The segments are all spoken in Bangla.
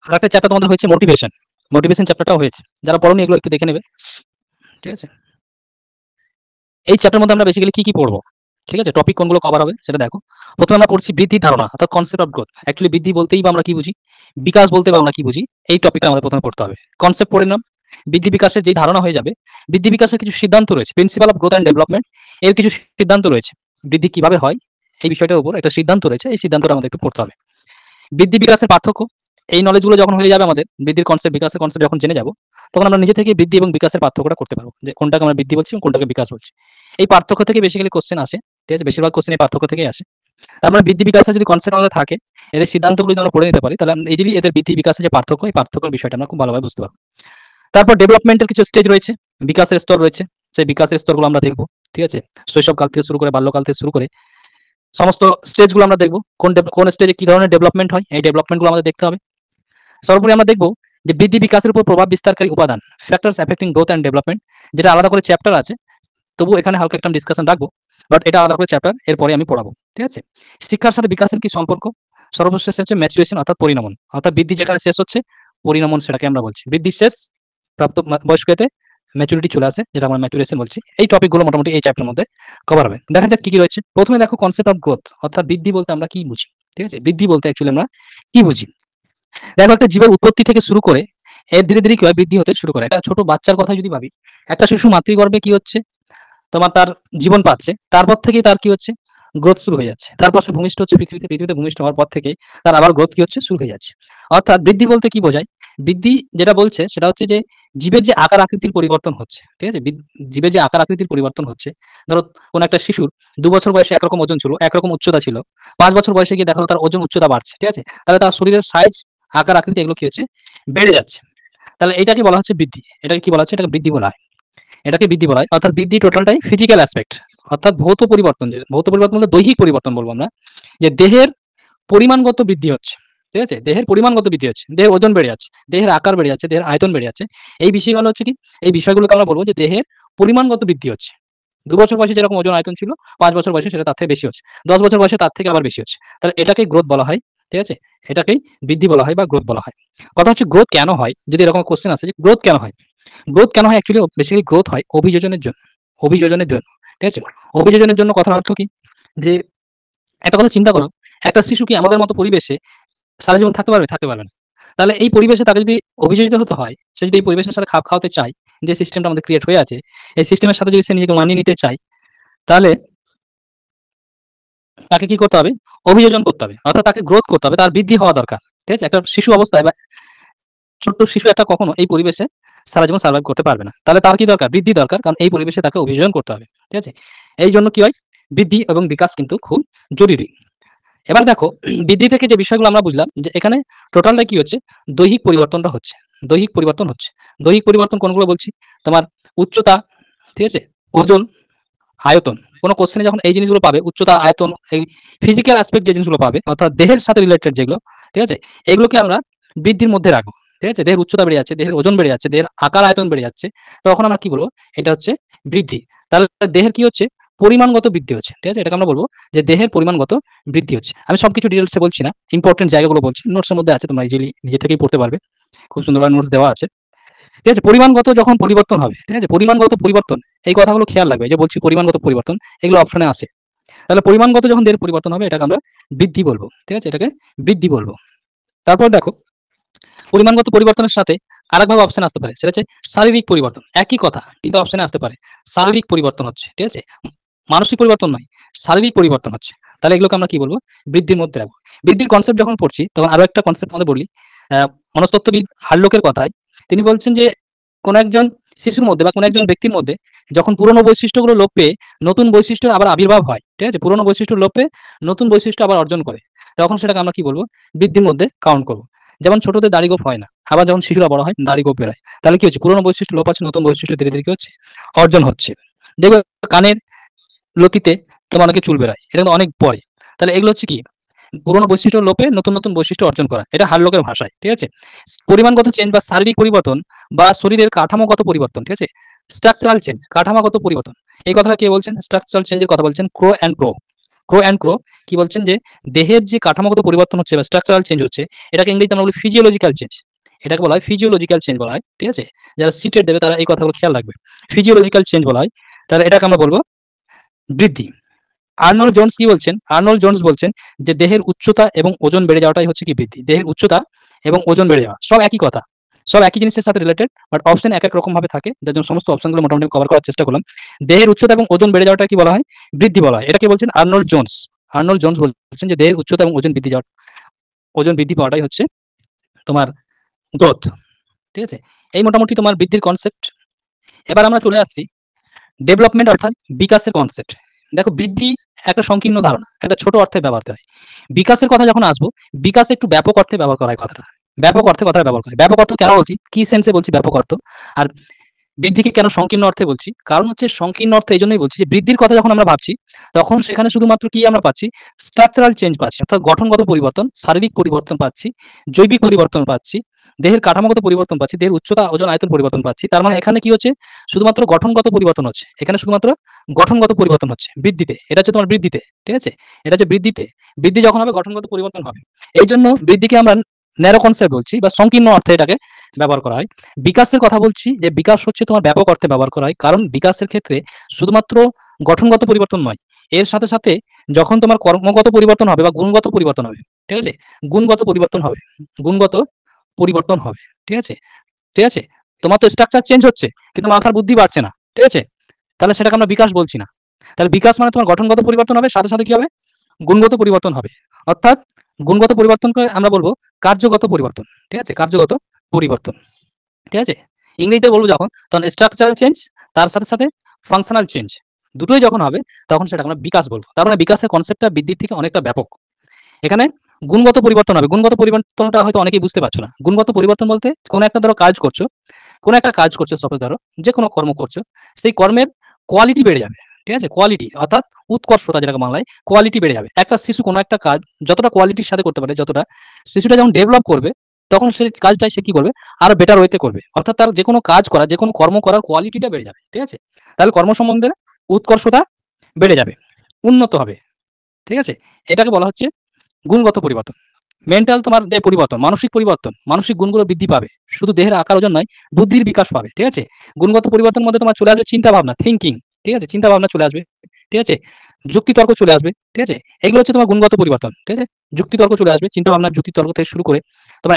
আর একটা চ্যাপ্টার তোমাদের হয়েছে মোটিভেশন। মোটিভেশন চ্যাপ্টারটাও হয়েছে, যারা পড়োনি এগুলো একটু দেখে নেবে। ঠিক আছে, এই চ্যাপ্টার মধ্যে আমরা বেসিক্যালি কি কি পড়বো, ঠিক আছে, টপিক কোনগুলো কভার হবে সেটা দেখো। প্রথমে আমরা পড়ছি বৃদ্ধির ধারণা অর্থাৎ কনসেপ্ট অফ গ্রোথ। অ্যাকচুয়ালি বৃদ্ধি বলতেই বা আমরা কি বুঝি, বিকাশ বলতে বা আমরা কি বুঝি, এই টপিকটা আমাদের প্রথমে পড়তে হবে। কনসেপ্ট পড়ে নাম, বৃদ্ধি বিকাশের যেই ধারণা হয়ে যাবে, বৃদ্ধি বিকাশের কিছু সিদ্ধান্ত রয়েছে, principal of growth and development, এর কিছু সিদ্ধান্ত রয়েছে। বৃদ্ধি কিভাবে হয় এই বিষয়টার উপর একটা সিদ্ধান্ত রয়েছে, এই সিদ্ধান্তটা আমাদের একটু পড়তে হবে। বৃদ্ধি বিকাশের পার্থক্য, এই নলেজগুলো যখন হয়ে যাবে আমাদের, বৃদ্ধির কনসেপ্ট বিকাশের কনসেপ্ট যখন জেনে যাবো, তখন আমরা নিজে থেকে বৃদ্ধি এবং বিকাশের পার্থক্যটা করতে পারবো, যে কোনটাকে আমরা বৃদ্ধি বলছি এবং কোনটাকে বিকাশ বলছি। এই পার্থক্য থেকে বেসিক্যালি কোশ্চেন আসে, ঠিক আছে, বেশিরভাগ কোশ্চেন এই পার্থক্য থেকেই আসে। তার মানে বৃদ্ধি বিকাশের যদি কনসেপ্ট আমাদের থাকে, এদের সিদ্ধান্তগুলো যদি আমরা পড়ে নিতে পারি, তাহলে আমরা ইজিলি এদের বৃদ্ধি বিকাশের যে পার্থক্য, এই পার্থক্যের বিষয়টা আমরা খুব ভালোভাবে বুঝতে পারবো। তারপর ডেভেলপমেন্টের কিছু স্টেজ রয়েছে, বিকাশের স্তর রয়েছে, সেই বিকাশের স্তরগুলো আমরা দেখবো। ঠিক আছে, শৈশবকাল থেকে শুরু করে বাল্যকাল থেকে শুরু করে সমস্ত স্টেজগুলো আমরা দেখবো, কোন স্টেজে কি ধরনের ডেভেলপমেন্ট হয়, এই ডেভেলপমেন্টগুলো আমাদের দেখতে হবে। সর্বোপরি আমরা দেখবো যে বৃদ্ধি বিকাশের উপর প্রভাব বিস্তারকারী উপাদান, factors affecting growth and development, যেটা আলাদা করে চ্যাপ্টার আছে, তবু এখানে হালকা একটা ডিসকাশন রাখবো, বাট এটা আলাদা করে চ্যাপ্টার, এরপরে আমি পড়াবো। ঠিক আছে, শিক্ষার সাথে বিকাশের কি সম্পর্ক, সর্বশেষ হচ্ছে ম্যাচুরেশন অর্থাৎ পরিণমন, অর্থাৎ বৃদ্ধি যেখানে শেষ হচ্ছে, পরিণমন সেটাকে আমরা বলছি। বৃদ্ধি শেষ, প্রাপ্ত বয়স্কতে ম্যাচুরিটি চলে আসে, যেটা আমরা ম্যাচুরেশন বলছি। এই টপিকগুলো মোটামুটি এই চ্যাপ্টারের মধ্যে কভার হবে। দেখা যাক কি কি রয়েছে। প্রথমে দেখো কনসেপ্ট অফ গ্রোথ, অর্থাৎ বৃদ্ধি বলতে আমরা কি বুঝি। ঠিক আছে, বৃদ্ধি বলতে অ্যাকচুয়ালি আমরা কি বুঝি। দেখো, একটা জীবের উৎপত্তি থেকে শুরু করে এর ধীরে ধীরে কি হয়, বৃদ্ধি হতে শুরু করে। একটা ছোট বাচ্চার কথা যদি ভাবি, একটা শিশু মাতৃগর্ভে কি হচ্ছে, তোমার তার জীবন পাচ্ছে, তারপর থেকেই তার কি হচ্ছে, গ্রোথ শুরু হয়ে যাচ্ছে। তারপর সে ভূমিষ্ঠ হচ্ছে পৃথিবীতে, পৃথিবীতে ভূমিষ্ঠ হওয়ার পর থেকে তার আবার গ্রোথ কি হচ্ছে, শুরু হয়ে যাচ্ছে। অর্থাৎ বৃদ্ধি বলতে কি বোঝায়, বৃদ্ধি যেটা বলছে সেটা হচ্ছে যে জীবের যে আকার আকৃতির পরিবর্তন হচ্ছে। ঠিক আছে, জীবের যে আকার আকৃতির পরিবর্তন হচ্ছে, ধরো কোন একটা শিশুর ২ বছর বয়সে একরকম ওজন ছিল, একরকম উচ্চতা ছিল, ৫ বছর বয়সে গিয়ে দেখা গেলো তার ওজন উচ্চতা বাড়ছে। ঠিক আছে, তাহলে তার শরীরের সাইজ, আকার আকৃতি এগুলো কি হচ্ছে, বেড়ে যাচ্ছে। তাহলে এটাকে বলা হচ্ছে বৃদ্ধি। এটাকে কি বলা হচ্ছে, এটাকে বৃদ্ধি বলা হয়। এটাকে বৃদ্ধি বলা হয়। অর্থাৎ বৃদ্ধি টোটালটাই ফিজিক্যাল অ্যাসপেক্ট, অর্থাৎ ভৌত পরিবর্তন। যে ভৌত পরিবর্তন বলতে দৈহিক পরিবর্তন বলবো আমরা, যে দেহের পরিমাণগত বৃদ্ধি হচ্ছে। ঠিক আছে, দেহের পরিমাণগত বৃদ্ধি হচ্ছে, দেহের ওজন বেড়ে যাচ্ছে, দেহের আকার বেড়ে যাচ্ছে, দেহের আয়তন বেড়ে যাচ্ছে। এই বিষয়গুলো হচ্ছে কি, এই বিষয়গুলোকে আমরা বলবো যে দেহের পরিমাণগত বৃদ্ধি হচ্ছে। ২ বছর বয়সে যেরকম ওজন আয়তন ছিল, ৫ বছর বয়সে সেটা তার থেকে বেশি হচ্ছে, ১০ বছর বয়সে তার থেকে আবার বেশি হচ্ছে। তাহলে এটাকেই গ্রোথ বলা হয়। ঠিক আছে, এটাকেই বৃদ্ধি বলা হয় বা গ্রোথ বলা হয়। কথা হচ্ছে গ্রোথ কেন হয়, যদি এরকম কোশ্চেন আসে যে গ্রোথ কেন হয়। গ্রোথ কেন হয়, অ্যাকচুয়ালি বেসিক্যালি গ্রোথ হয় অভিযোজনের জন্য। অভিযোজনের জন্য। ঠিক আছে, অভিযোজনের জন্য কথার অর্থ কি, যে একটা কথা চিন্তা করো, একটা শিশু কি আমাদের মতো পরিবেশে সারা জীবন থাকতে পারবে? থাকতে পারবে না। তাহলে এই পরিবেশে তাকে যদি অভিযোজিত হতে হয়, সে যদি এই পরিবেশের সাথে খাপ খাওয়াতে চায়, যে সিস্টেমটা আমাদের ক্রিয়েট হয়ে আছে, এই সিস্টেমের সাথে যদি সে নিজেকে মানিয়ে নিতে চায়, তাহলে তাকে কি করতে হবে? অভিযোজন করতে হবে। অর্থাৎ তাকে গ্রোথ করতে হবে, তার বৃদ্ধি হওয়া দরকার। ঠিক আছে? একটা শিশু অবস্থায় বা ছোট্ট শিশু একটা কখনো এই পরিবেশে সারা জীবন সার্ভাইভ করতে পারবে না। তাহলে তার কি দরকার? বৃদ্ধি দরকার। কারণ এই পরিবেশে তাকে অভিযোজন করতে হবে। ঠিক আছে? এইজন্য কি হয়? বৃদ্ধি এবং বিকাশ কিন্তু খুব জরুরি। এবার দেখো, বৃদ্ধি থেকে যে বিষয়গুলো আমরা বুঝলাম, যে এখানে টোটালটা কি হচ্ছে? দৈহিক পরিবর্তনটা হচ্ছে। দৈহিক পরিবর্তন হচ্ছে। দৈহিক পরিবর্তন কোনগুলো বলছি? তোমার উচ্চতা, ঠিক আছে? ওজন, আয়তন। কোন কোশ্চেনে যখন এই জিনিসগুলো পাবে, উচ্চতা, আয়তন, এই ফিজিক্যাল অ্যাসপেক্ট যে জিনিসগুলো পাবে, অর্থাৎ দেহের সাথে রিলেটেড যেগুলো, ঠিক আছে? এগুলোকে আমরা বৃদ্ধির মধ্যে রাখবো। ঠিক আছে? দেহের উচ্চতা বেড়ে যাচ্ছে, দেহের ওজন বেড়ে যাচ্ছে, দেহের আকার আয়তন বেড়ে যাচ্ছে। তখন আমরা কি বলবো? এটা হচ্ছে বৃদ্ধি। তাহলে দেহের কি হচ্ছে? পরিমাণগত বৃদ্ধি হচ্ছে। ঠিক আছে? এটাকে আমরা বলবো যে দেহের পরিমাণগত বৃদ্ধি হচ্ছে। আমি সবকিছু ডিটেইলসে বলছি না। ইম্পোর্টেন্ট জায়গাগুলো বলছি। নোটসের মধ্যে আছে, তোমরা ইজিলি নিজে থেকেই পড়তে পারবে। খুব সুন্দরভাবে নোটস দেওয়া আছে। ঠিক আছে, পরিমাণগত যখন পরিবর্তন হবে, ঠিক আছে, পরিমাণগত পরিবর্তন, এই কথাগুলো খেয়াল রাখবে। যে বলছি পরিমাণগত পরিবর্তন, এগুলো অপশনে আসে। তাহলে পরিমাণগত যখন দেহের পরিবর্তন হবে, এটাকে আমরা বৃদ্ধি বলবো। ঠিক আছে, এটাকে বৃদ্ধি বলবো। তারপর দেখো, পরিমাণগত পরিবর্তনের সাথে আরেকভাবে অপশন আসতে পারে, সেটা হচ্ছে শারীরিক পরিবর্তন। একই কথা কিন্তু অপশনে আসতে পারে, শারীরিক পরিবর্তন হচ্ছে। ঠিক আছে, মানসিক পরিবর্তন নয়, শারীরিক পরিবর্তন হচ্ছে। তাহলে এগুলোকে আমরা কি বলবো? বৃদ্ধির মধ্যে রাখবো। বৃদ্ধির কনসেপ্ট যখন পড়ছি, তখন আরো একটা কনসেপ্ট আমাদের বলি। মনস্তত্ত্ববিদ হার্লোকের কথায় তিনি বলছেন যে কোন একজন শিশুর মধ্যে বা কোন একজন ব্যক্তির মধ্যে যখন পুরনো বৈশিষ্ট্যগুলো লোপ পেয়ে নতুন বৈশিষ্ট্যের আবার আবির্ভাব হয়, ঠিক আছে, পুরনো বৈশিষ্ট্য লোপ পেয়ে নতুন বৈশিষ্ট্য আবার অর্জন করে, তখন সেটাকে আমরা কি বলবো? বৃদ্ধির মধ্যে কাউন্ট করবো। যেমন ছোটদের দাড়ি গোঁফ হয় না, আবার যখন শিশুরা বড় হয় দাড়ি গোঁফ বেরোয়। তাহলে কি হচ্ছে? পুরনো বৈশিষ্ট্য লোপ আছে, নতুন বৈশিষ্ট্য ধীরে ধীরে কি হচ্ছে? অর্জন হচ্ছে। দেখবে কানের লতিতে তোমার অনেকে চুল বেরোয়, এটা কিন্তু অনেক পরে। তাহলে এগুলো হচ্ছে কি? পুরোনো বৈশিষ্ট্য লোপে নতুন নতুন বৈশিষ্ট্য অর্জন করা, এটা হার্লোকের ভাষায়। ঠিক আছে, পরিমাণগত চেঞ্জ বা শারীরিক পরিবর্তন বা শরীরের কাঠামোগত পরিবর্তন, ঠিক আছে, স্ট্রাকচারাল চেঞ্জ, কাঠামোগত পরিবর্তন, এই কথাটা কে বলছেন? স্ট্রাকচারাল চেঞ্জের কথা বলছেন crow and crow. Crow and ক্রো কি বলছেন যে দেহের যে কাঠামোগত পরিবর্তন হচ্ছে বা স্ট্রাকচারাল চেঞ্জ হচ্ছে, এটাকে ইংরেজিতে আমরা বলি ফিজিওলজিক্যাল চেঞ্জ। এটাকে বলা হয় ফিজিওলজিক্যাল চেঞ্জ বলা হয়। ঠিক আছে? যারা সিটেট দেবে তারা এই কথাগুলো খেয়াল রাখবে। ফিজিওলজিক্যাল চেঞ্জ বলা হয়। তাহলে এটাকে আমরা বলব বৃদ্ধি। আর্নল্ড জোন্স কি বলছেন? আর্নল্ড জোন্স বলছেন যে দেহের উচ্চতা এবং ওজন বেড়ে যাওয়াটাই হচ্ছে কি বৃদ্ধি। দেহের উচ্চতা এবং ওজন বেড়ে যাওয়া সব একই কথা। সব একই জিনিসের সাথে রিলেটেড, বাট অপশন এক এক রকম ভাবে থাকে। যার জন্য সমস্ত অপশনগুলো মোটামুটি কভার করার চেষ্টা করলাম। দেহের উচ্চতা এবং ওজন বেড়ে যাওয়াটা কি বলা হয়? বৃদ্ধি বলা হয়। এটা কে বলছেন? Arnold Jones. আর্নল্ড জোন্স বলছেন যে দেহের উচ্চতা এবং ওজন বৃদ্ধি পাওয়াটাই হচ্ছে তোমার গ্রোথ। ঠিক আছে? এই মোটামুটি তোমার বৃদ্ধির কনসেপ্ট। এবার আমরা চলে আসছি ডেভেলপমেন্ট অর্থাৎ বিকাশের কনসেপ্ট। দেখো বৃদ্ধি একটা সংকীর্ণ ধারণা, একটা ছোট অর্থে ব্যবহৃত হয়। বিকাশের কথা যখন আসবো, বিকাশ একটু ব্যাপক অর্থে ব্যবহার করা হয় কথাটা। ব্যাপক অর্থে কথাটা ব্যবহার করে। ব্যাপক অর্থ কেন বলছি? কি সেন্সে বলছি ব্যাপক অর্থ? আর বৃদ্ধিকে কেন সংকীর্ণ অর্থে বলছি? কারণ হচ্ছে সংকীর্ণ অর্থে এইজন্যই বলছি যে বৃদ্ধির কথা যখন আমরা ভাবছি, তখন সেখানে শুধুমাত্র কি আমরা পাচ্ছি? স্ট্রাকচারাল চেঞ্জ পাচ্ছি, অর্থাৎ গঠনগত পরিবর্তন, শারীরিক পরিবর্তন পাচ্ছি, জৈবিক পরিবর্তন পাচ্ছি, দেহের কাঠামোগত পরিবর্তন পাচ্ছি, দেহের উচ্চতা, ওজন, আয়তন পরিবর্তন পাচ্ছি। তার মানে এখানে কি হচ্ছে? শুধুমাত্র গঠনগত পরিবর্তন হচ্ছে। এখানে শুধুমাত্র গঠনগত পরিবর্তন হচ্ছে বৃদ্ধিতে। এটা হচ্ছে তোমার বৃদ্ধিতে। ঠিক আছে? এটা হচ্ছে বৃদ্ধিতে। বৃদ্ধি যখন হবে গঠনগত পরিবর্তন হবে। এইজন্য বৃদ্ধিকে আমরা ন্যারো কনসেপ্ট বলছি বা সংকীর্ণ অর্থে এটাকে ব্যবহার করা হয়। বিকাশের কথা বলছি যে বিকাশ হচ্ছে তোমার ব্যাপক অর্থে ব্যবহার করা হয়। কারণ বিকাশের ক্ষেত্রে শুধুমাত্র গঠনগত পরিবর্তন নয়। এর সাথে, সাথে যখন তোমার কর্মগত পরিবর্তন হবে বা গুণগত পরিবর্তন হবে, ঠিক আছে? গুণগত পরিবর্তন হবে। গুণগত পরিবর্তন হবে। ঠিক আছে? ঠিক আছে? তোমার তো স্ট্রাকচার চেঞ্জ হচ্ছে, কিন্তু মাথার বুদ্ধি বাড়ছে না। ঠিক আছে? তাহলে সেটাকে আমরা বিকাশ বলছি না। তাহলে বিকাশ মানে তোমার গঠনগত পরিবর্তন হবে, সাথে, সাথে কি হবে? গুণগত পরিবর্তন হবে। অর্থাৎ গুণগত পরিবর্তনকে আমরা বলব কার্যগত পরিবর্তন। ঠিক আছে? কার্যগত পরিবর্তন। ঠিক আছে? ইংরেজিতে বলবো যখন, তখন স্ট্রাকচারাল চেঞ্জ, তার সাথে, সাথে ফাংশনাল চেঞ্জ। দুটোই যখন হবে তখন সেটাকে আমরা বিকাশ বলবো। তার মানে বিকাশের কনসেপ্টটা বৃদ্ধির থেকে অনেকটা ব্যাপক। এখানে গুণগত পরিবর্তন হবে। গুণগত পরিবর্তনটা হয়তো অনেকেই বুঝতে পারছো না। গুণগত পরিবর্তন বলতে কোনো একটা ধরো কাজ করছো, কোনো একটা কাজ করছো, সাপোজ ধরো যেকোনো কর্ম করছো, সেই কর্মের কোয়ালিটি বেড়ে যাবে। ঠিক আছে? কোয়ালিটি অর্থাৎ উৎকর্ষতা যেটাকে বলা হয়, কোয়ালিটি বেড়ে যাবে। একটা শিশু কোনো একটা কাজ যতটা কোয়ালিটির সাথে করতে পারে, যতটা শিশুটা যখন ডেভেলপ করবে, তখন সেই কাজটাই সে কি করবে? আরো বেটার ওয়েতে করবে। অর্থাৎ তার যেকোনো কাজ করা, যেকোনো কর্ম করার কোয়ালিটিটা বেড়ে যাবে। ঠিক আছে? তাহলে কর্ম সম্বন্ধে উৎকর্ষতা বেড়ে যাবে, উন্নত হবে। ঠিক আছে? এটাকে বলা হচ্ছে গুণগত পরিবর্তন। মেন্টাল তোমার যে পরিবর্তন, মানসিক পরিবর্তন, মানসিক গুণগুলো বৃদ্ধি পাবে। শুধু দেহের আকার ওজন নয়, বুদ্ধির বিকাশ পাবে। ঠিক আছে? গুণগত পরিবর্তনের মধ্যে তোমার চলে আসবে চিন্তা ভাবনা, থিংকিং। ঠিক আছে? চিন্তা ভাবনা চলে আসবে। ঠিক আছে? যুক্তিতর্ক চলে আসবে। ঠিক আছে? এগুলো হচ্ছে তোমার গুণগত পরিবর্তন। ঠিক আছে? যুক্তিতর্ক চলে আসবে। চিন্তা ভাবনা, যুক্তিতর্ক থেকে শুরু করে তোমার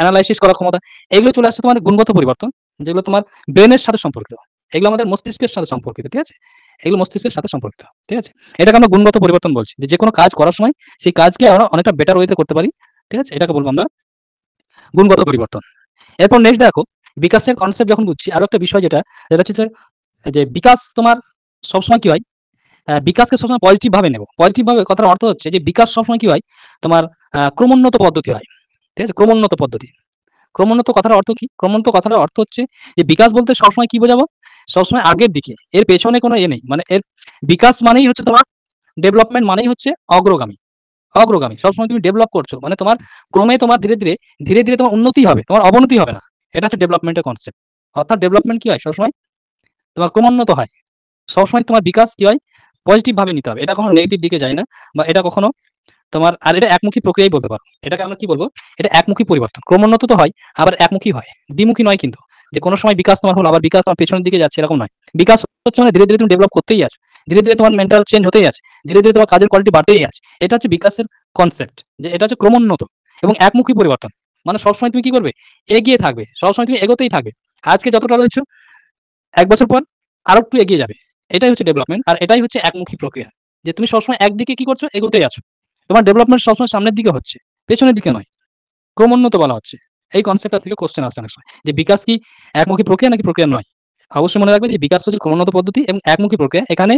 এনালাইসিস করার ক্ষমতা, এগুলো চলে আসছে তোমার গুণগত পরিবর্তন, যেগুলো তোমার ব্রেনের সাথে সম্পর্কিত। এগুলো আমাদের মস্তিষ্কের সাথে সম্পর্কিত। ঠিক আছে? এগুলো মস্তিষ্কের সাথে সম্পর্কিত। ঠিক আছে? এটাকে আমরা গুণগত পরিবর্তন বলছি। যে যেকোনো কাজ করার সময় সেই কাজকে আমরা অনেকটা বেটার ওয়েতে করতে পারি। ঠিক আছে? এটাকে বলবো আমরা গুণগত পরিবর্তন। এরপর নেক্সট দেখো, বিকাশের কনসেপ্ট যখন বুঝছি, আরো একটা বিষয় যেটা হচ্ছে যে বিকাশ তোমার সবসময় কি হয়? বিকাশকে সবসময় পজিটিভ ভাবে নেব। পজিটিভ ভাবে কথার অর্থ হচ্ছে যে বিকাশ সবসময় কি হয়? তোমার ক্রমোন্নত পদ্ধতি হয়। ঠিক আছে? ক্রমোন্নত পদ্ধতি। ক্রমোন্নত কথার অর্থ কি? ক্রমোন্নত কথাটার অর্থ হচ্ছে যে বিকাশ বলতে সবসময় কি বোঝাবো? সবসময় আগের দিকে। এর পেছনে কোনো নেই। মানে এর বিকাশ মানেই হচ্ছে তোমার ডেভেলপমেন্ট মানেই হচ্ছে অগ্রগামী। অগ্রগামী। সবসময় তুমি ডেভেলপ করছো। মানে তোমার ক্রমে তোমার ধীরে ধীরে তোমার উন্নতি হবে। তোমার অবনতি হবে না। এটা হচ্ছে ডেভেলপমেন্টের কনসেপ্ট। অর্থাৎ ডেভেলপমেন্ট কি হয়? সবসময় তোমার ক্রমোন্নত হয়। সবসময় তোমার বিকাশ কি হয়? পজিটিভ ভাবে নিতে হবে। এটা কখনো নেগেটিভ দিকে যায় না, বা এটা কখনো তোমার, আর এটা একমুখী প্রক্রিয়াই বলতে পারো। এটাকে আমরা কি বলবো? এটা একমুখী পরিবর্তন। ক্রমোন্নত তো হয়, আবার একমুখী হয়। দ্বিমুখী নয় কিন্তু। যে কোনো সময় বিকাশ তোমার হলো, আবার বিকাশ তোমার পেছনের দিকে যাচ্ছে, এরকম নয়। বিকাশ হচ্ছে মানে ধীরে ধীরে তুমি ডেভেলপ করতেই আছো। ধীরে ধীরে তোমার মেন্টাল চেঞ্জ হতেই আছে। ধীরে ধীরে তোমার কাজের কোয়ালিটি বাড়তেই আছে। এটা হচ্ছে বিকাশের কনসেপ্ট। যে এটা হচ্ছে ক্রমোন্নত এবং একমুখী পরিবর্তন। মানে সবসময় তুমি কি করবে? এগিয়ে থাকবে। সবসময় তুমি এগোতেই থাকবে। আজকে যতটা রয়েছো, ১ বছর পর আরো একটু এগিয়ে যাবে। এটাই হচ্ছে ডেভেলপমেন্ট। আর এটাই হচ্ছে একমুখী প্রক্রিয়া। যে তুমি সবসময় একদিকে কি করছো? এগোতেই আছো। তোমার ডেভেলপমেন্ট সবসময় সামনের দিকে হচ্ছে, পেছনের দিকে নয়। ক্রমোন্নত বলা হচ্ছে। এই কনসেপ্টটা থেকে কোশ্চেন আসে অনেক সময়। যে বিকাশ কি একমুখী প্রক্রিয়া নাকি প্রক্রিয়া নয়? অবশ্যই মনে রাখবে যে বিকাশ হচ্ছে ক্রমোন্নত পদ্ধতি এবং একমুখী প্রক্রিয়া। এখানে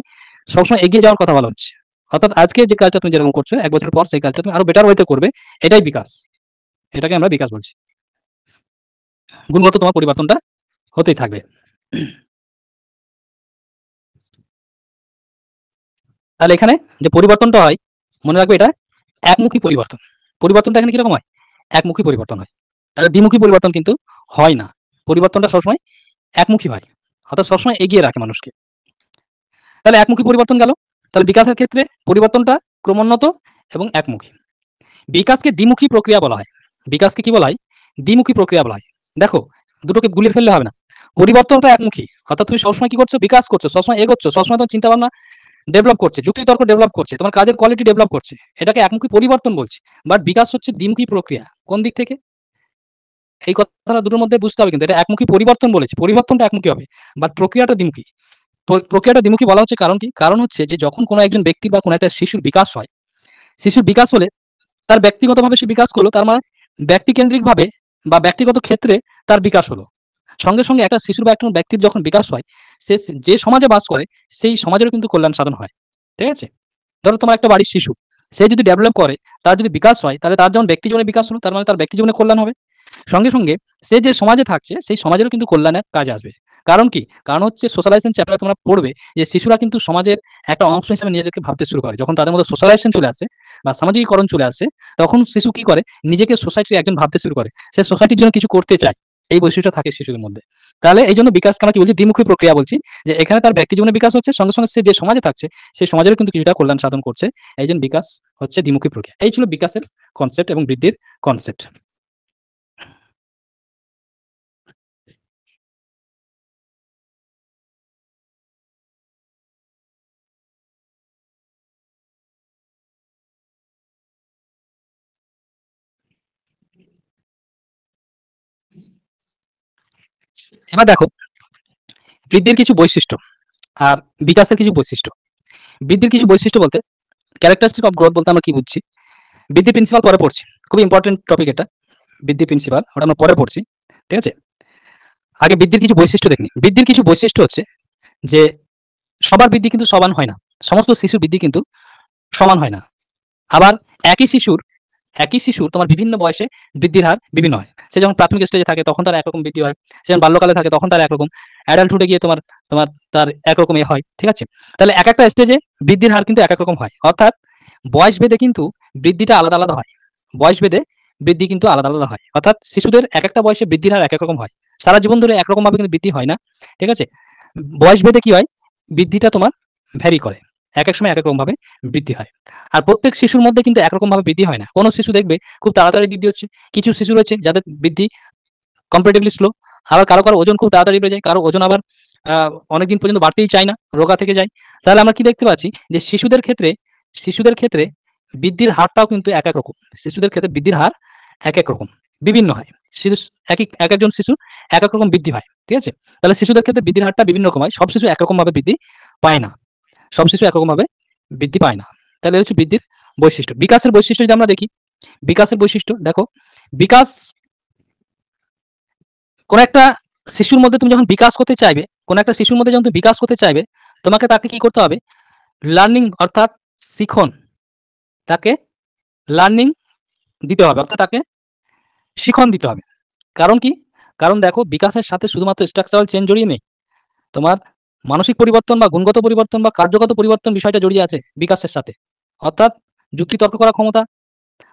সবসময় এগিয়ে যাওয়ার কথা বলা হচ্ছে। অর্থাৎ আজকে যে কাজটা তুমি যেরকম করছো, ১ বছর পর সেই কাজটা তুমি আরো বেটার ওয়েতে করবে। এটাই বিকাশ। এটাকে আমরা বিকাশ বলছি। গুণগত তোমার পরিবর্তনটা হতেই থাকবে। তাহলে এখানে যে পরিবর্তনটা হয়, মনে রাখবে এটা একমুখী পরিবর্তন। পরিবর্তনটা এখানে কিরকম হয়? একমুখী পরিবর্তন হয়। তাহলে দ্বিমুখী পরিবর্তন কিন্তু হয় না। পরিবর্তনটা সবসময় একমুখী হয়। অর্থাৎ সবসময় এগিয়ে রাখে মানুষকে। তাহলে একমুখী পরিবর্তন গেল। তাহলে বিকাশের ক্ষেত্রে পরিবর্তনটা ক্রমোন্নত এবং একমুখী। বিকাশকে দ্বিমুখী প্রক্রিয়া বলা হয়। বিকাশকে কি বলা হয়? দ্বিমুখী প্রক্রিয়া বলা হয়। দেখো, দুটোকে গুলিয়ে ফেললে হবে না। পরিবর্তনটা একমুখী, অর্থাৎ তুমি সবসময় কি করছো? বিকাশ করছো, সবসময় এগোচ্ছ, সবসময় তোমার চিন্তা ভাবনা ডেভেলপ করছে, যুক্তিতর্ক ডেভেলপ করছে, তোমার কাজের কোয়ালিটি ডেভেলপ করছে, এটাকে একমুখী পরিবর্তন বলছি। বাট বিকাশ হচ্ছে দ্বিমুখী প্রক্রিয়া। কোন দিক থেকে? এই কথাটা দুটোর মধ্যে বুঝতে হবে, কিন্তু এটা একমুখী পরিবর্তন বলেছি, পরিবর্তনটা একমুখী হবে, বাট প্রক্রিয়াটা দ্বিমুখী। প্রক্রিয়াটা দ্বিমুখী বলা হচ্ছে কারণ কি? কারণ হচ্ছে যে যখন কোনো একজন ব্যক্তি বা কোনো একটা শিশুর বিকাশ হয়, শিশুর বিকাশ হলে তার ব্যক্তিগতভাবে সে বিকাশ করলো, তার মানে ব্যক্তিকেন্দ্রিকভাবে বা ব্যক্তিগত ক্ষেত্রে তার বিকাশ হলো। সঙ্গে সঙ্গে একটা শিশুর বা একটা ব্যক্তির যখন বিকাশ হয়, সে যে সমাজে বাস করে সেই সমাজেরও কিন্তু কল্যাণ সাধন হয়। ঠিক আছে? ধরো তোমার একটা বাড়ির শিশু, সে যদি ডেভেলপ করে, তার যদি বিকাশ হয়, তাহলে তার যেমন ব্যক্তি জীবনে বিকাশ হলো, তার মানে তার ব্যক্তি জীবনে কল্যাণ হবে। সঙ্গে সঙ্গে সে যে সমাজে থাকছে সেই সমাজেরও কিন্তু কল্যাণের কাজে আসবে। কারণ কি? কারণ হচ্ছে সোশ্যালাইজেশন চ্যাপ্টারে তোমরা পড়বে যে শিশুরা কিন্তু সমাজের একটা অংশ হিসেবে নিজেদেরকে ভাবতে শুরু করে। যখন তাদের মধ্যে সোশ্যালাইজেশন চলে আসে বা সামাজিকীকরণ চলে আসে, তখন শিশু কি করে? নিজেকে সোসাইটির একজন ভাবতে শুরু করে। সে সোসাইটির জন্য কিছু করতে চায়। এই বৈশিষ্ট্য থাকে শিশুদের মধ্যে। তাহলে এইজন্য বিকাশকে আমরা কি বলছি? দ্বিমুখী প্রক্রিয়া বলছি। যে এখানে তার ব্যক্তি জীবনে বিকাশ হচ্ছে, সঙ্গে সঙ্গে সে যে সমাজে থাকছে সেই সমাজেরও কিন্তু কিছুটা কল্যাণ সাধন করছে। এইজন্য বিকাশ হচ্ছে দ্বিমুখী প্রক্রিয়া। এই ছিল বিকাশের কনসেপ্ট এবং বৃদ্ধির কনসেপ্ট। এবার দেখো, বৃদ্ধির কিছু বৈশিষ্ট্য আর বিকাশের কিছু বৈশিষ্ট্য। বৃদ্ধির কিছু বৈশিষ্ট্য বলতে, ক্যারেক্টারিস্টিক অফ গ্রোথ বলতে আমরা কি বুঝছি? বৃদ্ধি প্রিন্সিপাল পরে পড়ছি, খুব ইম্পর্টেন্ট টপিক এটা। বৃদ্ধি প্রিন্সিপাল ওটা আমরা পরে পড়ছি। ঠিক আছে? আগে বৃদ্ধির কিছু বৈশিষ্ট্য দেখি। বৃদ্ধির কিছু বৈশিষ্ট্য হচ্ছে যে সবার বৃদ্ধি কিন্তু সমান হয় না। সমস্ত শিশুর বৃদ্ধি কিন্তু সমান হয় না। আবার একই শিশুর একই শিশুর তোমার বিভিন্ন বয়সে বৃদ্ধির হার বিভিন্ন হয়। সে যখন প্রাথমিক স্টেজে থাকে তখন তার একরকম বৃদ্ধি হয়। সে যখন বাল্যকালে থাকে তখন তার একরকম। অ্যাডাল্টহুডে গিয়ে তোমার তোমার তার একরকম হয়। ঠিক আছে? তাহলে একেকটা স্টেজে বৃদ্ধির হার কিন্তু একেক রকম হয়। অর্থাৎ বয়স ভেদে কিন্তু বৃদ্ধিটা আলাদা, আলাদা হয়। বয়স ভেদে বৃদ্ধি কিন্তু আলাদা, আলাদা হয়। অর্থাৎ শিশুদের একেকটা বয়সে বৃদ্ধির হার একেক রকম হয়। সারা জীবন ধরে একরকমভাবে কিন্তু বৃদ্ধি হয় না। ঠিক আছে? বয়স ভেদে কি হয়? বৃদ্ধিটা তোমার ভ্যারি করে। একেক সময় একেক রকমভাবে বৃদ্ধি হয়। আর প্রত্যেক শিশুর মধ্যে কিন্তু একরকমভাবে বৃদ্ধি হয় না। কোনো শিশু দেখবে খুব তাড়াতাড়ি বৃদ্ধি হচ্ছে। কিছু শিশু রয়েছে যাদের বৃদ্ধি কম্পারেটিভলি স্লো। আবার কারো ওজন খুব তাড়াতাড়ি বেড়ে যায়। কারো ওজন আবার আ অনেকদিন পর্যন্ত বাড়তেই চায় না, রোগা থেকে যায়। তাহলে আমরা কি দেখতে পাচ্ছি? যে শিশুদের ক্ষেত্রে বৃদ্ধির হারটাও কিন্তু একেক রকম। শিশুদের ক্ষেত্রে বৃদ্ধির হার একেক রকম, বিভিন্ন হয়। শিশু একেকজন শিশুর একেক রকম বৃদ্ধি হয়। ঠিক আছে? তাহলে শিশুদের ক্ষেত্রে বৃদ্ধির হারটা বিভিন্ন রকম হয়। সব শিশু একরকমভাবে বৃদ্ধি পায় না। সব শিশু একরকমভাবে বৃদ্ধি পায় না। তাহলে এটা হচ্ছে বৃদ্ধির বৈশিষ্ট্য। বিকাশের বৈশিষ্ট্য যদি আমরা দেখি, বিকাশের বৈশিষ্ট্য দেখো, বিকাশ কোন একটা শিশুর মধ্যে তুমি যখন বিকাশ করতে চাইবে, কোন একটা শিশুর মধ্যে যখন তুমি বিকাশ করতে চাইবে, তোমাকে তাকে কি করতে হবে? লার্নিং অর্থাৎ শিখন, তাকে লার্নিং দিতে হবে। অর্থাৎ তাকে শিখন দিতে হবে। কারণ কি? কারণ দেখো, বিকাশের সাথে শুধুমাত্র স্ট্রাকচারাল চেঞ্জ জড়িয়ে নেই। তোমার মানসিক পরিবর্তন বা গুণগত পরিবর্তন বা কার্যগত পরিবর্তন বিষয়টা জড়িয়ে আছে বিকাশের সাথে। অর্থাৎ যুক্তি তর্ক করার ক্ষমতা,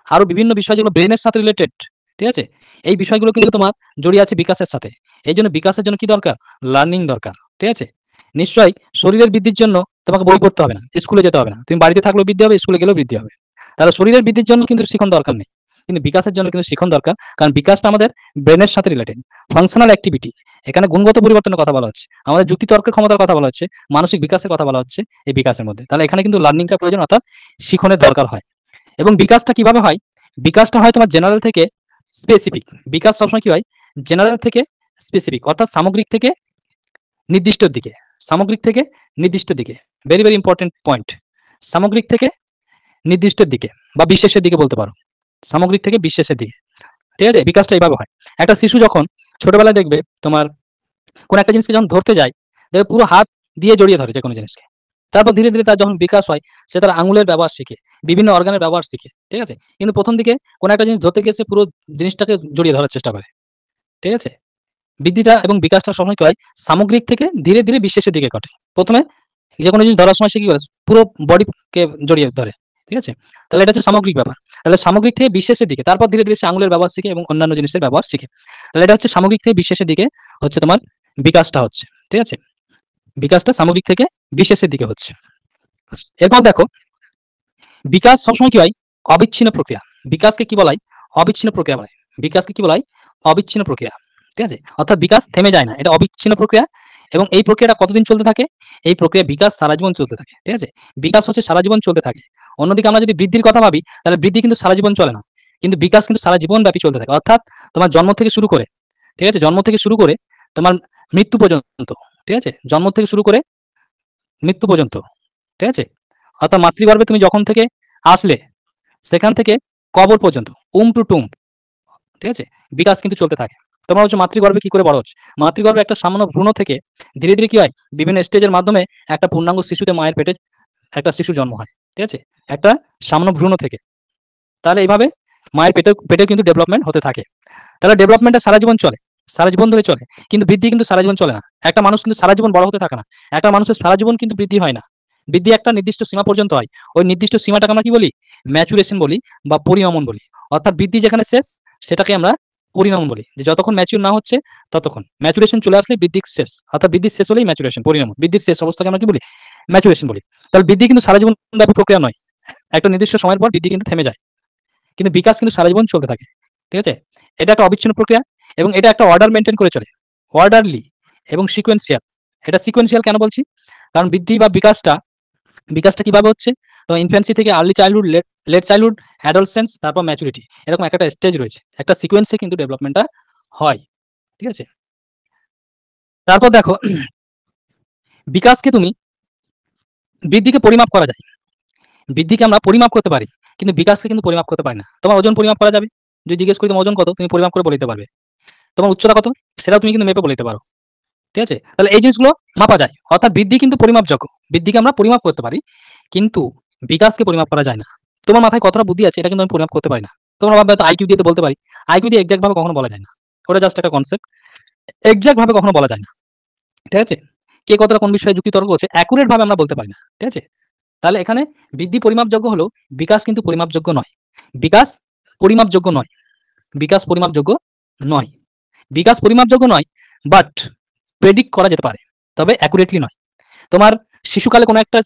আরো বিভিন্ন বিষয় যেগুলো ব্রেনের সাথে রিলেটেড। ঠিক আছে? এই বিষয়গুলো কিন্তু তোমার জড়িয়ে আছে বিকাশের সাথে। এইজন্য বিকাশের জন্য কি দরকার? লার্নিং দরকার। ঠিক আছে? নিশ্চয়ই শরীরের বৃদ্ধির জন্য তোমাকে বই পড়তে হবে না, স্কুলে যেতে হবে না। তুমি বাড়িতে থাকলেও বৃদ্ধি হবে, স্কুলে গেলেও বৃদ্ধি হবে। তাহলে শরীরের বৃদ্ধির জন্য কিন্তু শিখন দরকার নেই। কিন্তু বিকাশের জন্য কিন্তু শিখন দরকার। কারণ বিকাশটা আমাদের ব্রেনের সাথে রিলেটেড। Functional activity. এখানে গুণগত পরিবর্তনের কথা বলা হচ্ছে। আমাদের যুক্তি তর্কের ক্ষমতার কথা বলা হচ্ছে। মানসিক বিকাশের কথা বলা হচ্ছে এই বিকাশের মধ্যে। তাহলে এখানে কিন্তু লার্নিংটা প্রয়োজন, অর্থাৎ শিখনের দরকার হয়। এবং বিকাশটা কিভাবে হয়? বিকাশটা হয় তোমার জেনারেল থেকে স্পেসিফিক। বিকাশ সবসময় কি হয়? জেনারেল থেকে স্পেসিফিক, অর্থাৎ সামগ্রিক থেকে নির্দিষ্টর দিকে। সামগ্রিক থেকে নির্দিষ্টের দিকে। Very, very important point. সামগ্রিক থেকে নির্দিষ্টের দিকে বা বিশেষের দিকে বলতে পারো। সামগ্রিক থেকে বিশেষের দিকে। ঠিক আছে? বিকাশটা এইভাবে হয়। একটা শিশু যখন ছোটবেলায় দেখবে তোমার কোন একটা জিনিসকে যখন ধরতে যায়, দেখবে পুরো হাত দিয়ে জড়িয়ে ধরে যেকোনো জিনিসকে। তারপর ধীরে, ধীরে তার যখন বিকাশ হয়, সে তার আঙুলের ব্যবহার শিখে, বিভিন্ন অর্গানের ব্যবহার শিখে। ঠিক আছে? কিন্তু ১ম দিকে কোন একটা জিনিস ধরতে গিয়ে সে পুরো জিনিসটাকে জড়িয়ে ধরার চেষ্টা করে। ঠিক আছে? বৃদ্ধিটা এবং বিকাশটা সবসময় কি হয়? সামগ্রিক থেকে ধীরে, ধীরে বিশেষের দিকে ঘটে। ১ম এ যেকোনো জিনিস ধরার সময় সে কি করে? পুরো বডিকে জড়িয়ে ধরে। ঠিক আছে? তাহলে এটা হচ্ছে সামগ্রিক ব্যাপার। তাহলে সামগ্রিক থেকে বিশেষের দিকে। তারপর ধীরে, ধীরে সে আঙুলের ব্যবহার শিখে এবং অন্যান্য জিনিসের ব্যবহার শিখে। তাহলে এটা হচ্ছে সামগ্রিক থেকে বিশেষের দিকে হচ্ছে তোমার বিকাশটা হচ্ছে। ঠিক আছে? বিকাশটা সামগ্রিক থেকে বিশেষের দিকে হচ্ছে। এরপর দেখো, বিকাশ সবসময় কি হয়? অবিচ্ছিন্ন প্রক্রিয়া। বিকাশকে কি বলা হয়? অবিচ্ছিন্ন প্রক্রিয়া বলা হয়। বিকাশকে কি বলা হয়? অবিচ্ছিন্ন প্রক্রিয়া। ঠিক আছে? অর্থাৎ বিকাশ থেমে যায় না। এটা অবিচ্ছিন্ন প্রক্রিয়া এবং এই প্রক্রিয়াটা কতদিন চলতে থাকে? এই প্রক্রিয়া বিকাশ সারা জীবন চলতে থাকে। ঠিক আছে? বিকাশ হচ্ছে সারা জীবন চলতে থাকে। অন্যদিকে আমরা যদি বৃদ্ধির কথা ভাবি, তাহলে বৃদ্ধি কিন্তু সারা জীবন চলে না। কিন্তু বিকাশ কিন্তু সারা জীবন ব্যাপী চলতে থাকে। অর্থাৎ তোমার জন্ম থেকে শুরু করে, ঠিক আছে? জন্ম থেকে শুরু করে তোমার মৃত্যু পর্যন্ত, ঠিক আছে? জন্ম থেকে শুরু করে মৃত্যু পর্যন্ত, ঠিক আছে? অর্থাৎ মাতৃগর্ভে তুমি যখন থেকে আসলে, সেখান থেকে কবর পর্যন্ত, টু টুম্ব, ঠিক আছে? বিকাশ কিন্তু চলতে থাকে। তোমরা হচ্ছে মাতৃগর্ভে কি করে বড় হচ্ছে? মাতৃগর্ভে একটা সামান্য ভ্রূণ থেকে ধীরে, ধীরে কি হয়? বিভিন্ন স্টেজের মাধ্যমে একটা পূর্ণাঙ্গ শিশুতে মায়ের পেটে একটা শিশুর জন্ম হয়। ঠিক আছে? একটা সামান্য ভ্রূণ থেকে। তাহলে এইভাবে মায়ের পেটেও কিন্তু ডেভেলপমেন্ট হতে থাকে। তাহলে ডেভেলপমেন্টটা সারা জীবন চলে। সারা জীবন ধরে চলে। কিন্তু বৃদ্ধি কিন্তু সারা জীবন চলে না। একটা মানুষ কিন্তু সারা জীবন বড় হতে থাকে না। একটা মানুষের সারা জীবন কিন্তু বৃদ্ধি হয় না। বৃদ্ধি একটা নির্দিষ্ট সীমা পর্যন্ত হয়। ওই নির্দিষ্ট সীমাটাকে আমরা কি বলি? ম্যাচুরেশন বলি বা পরিণমন বলি। অর্থাৎ বৃদ্ধি যেখানে শেষ, সেটাকে আমরা পরিণমন বলি। যে যতক্ষণ ম্যাচিউর না হচ্ছে ততক্ষণ। ম্যাচুরেশন চলে আসলে বৃদ্ধি শেষ। অর্থাৎ বৃদ্ধি শেষ হলেই ম্যাচুরেশন, পরিণমন। বৃদ্ধির শেষ অবস্থাকে আমরা কি বলি? ম্যাচুরেশন বলি। তাহলে বৃদ্ধি কিন্তু সারা জীবন ব্যাপী প্রক্রিয়া নয়। একটা নির্দিষ্ট সময়ের পর বৃদ্ধি কিন্তু থেমে যায়। কিন্তু বিকাশ কিন্তু সারা জীবন চলতে থাকে। ঠিক আছে? এটা একটা অবিচ্ছিন্ন প্রক্রিয়া এবং এটা একটা অর্ডার মেইনটেইন করে চলে। অর্ডারলি এবং সিকোয়েন্সিয়াল। এটা সিকোয়েন্সিয়াল কেন বলছি? কারণ বৃদ্ধি বা বিকাশটা কিভাবে হচ্ছে? তো ইনফ্যান্সি থেকে early childhood, late childhood, adolescence, তারপর ম্যাচুরিটি। এরকম একটা স্টেজ রয়েছে। একটা সিকোয়েন্সে কিন্তু ডেভেলপমেন্টটা হয়। ঠিক আছে? তারপর দেখো, বিকাশকে তুমি বৃদ্ধিকে পরিমাপ করা যায়। বৃদ্ধিকে আমরা পরিমাপ করতে পারি। কিন্তু বিকাশকে কিন্তু পরিমাপ করতে পারি না। তোমার ওজন পরিমাপ করা যাবে। যদি জিজ্ঞেস করি তোমার ওজন কত? তুমি পরিমাপ করে বলে দিতে পারবে। তোমার উচ্চতা কত? সেটাও তুমি কিন্তু মেপে বলে দিতে পারো। ঠিক আছে? তাহলে এই জিনিসগুলো মাপা যায়। অর্থাৎ বৃদ্ধি কিন্তু পরিমাপযোগ্য। বৃদ্ধিকে আমরা পরিমাপ করতে পারি। কিন্তু বিকাশকে পরিমাপ করা যায় না। তোমার মাথায় কতটা বুদ্ধি আছে এটা কিন্তু আমি পরিমাপ করতে পারি না। তোমরা ভাববে হয়তো আইকিউ দিয়ে তো বলতে পারি। আইকিউ দিয়ে এক্সাক্ট ভাবে কখনো বলা যায় না। ওটা জাস্ট একটা কনসেপ্ট। এক্সাক্ট ভাবে কখনো বলা যায় না। ঠিক আছে? কে কতটা কোন বিষয়ে যুক্তি তর্ক করছে অ্যাকুরেট ভাবে আমরা বলতে পারি না। ঠিক আছে? তাহলে এখানে বৃদ্ধি পরিমাপযোগ্য হলেও বিকাশ কিন্তু পরিমাপযোগ্য নয়। বিকাশ পরিমাপযোগ্য নয়। বিকাশ পরিমাপযোগ্য নয়। বিকাশ পরিমাপযোগ্য নয়, বাট প্রেডিক্ট করা যেতে পারে। তবে অ্যাকুরেটলি নয়। তোমার শিশুকালে কোনো একটা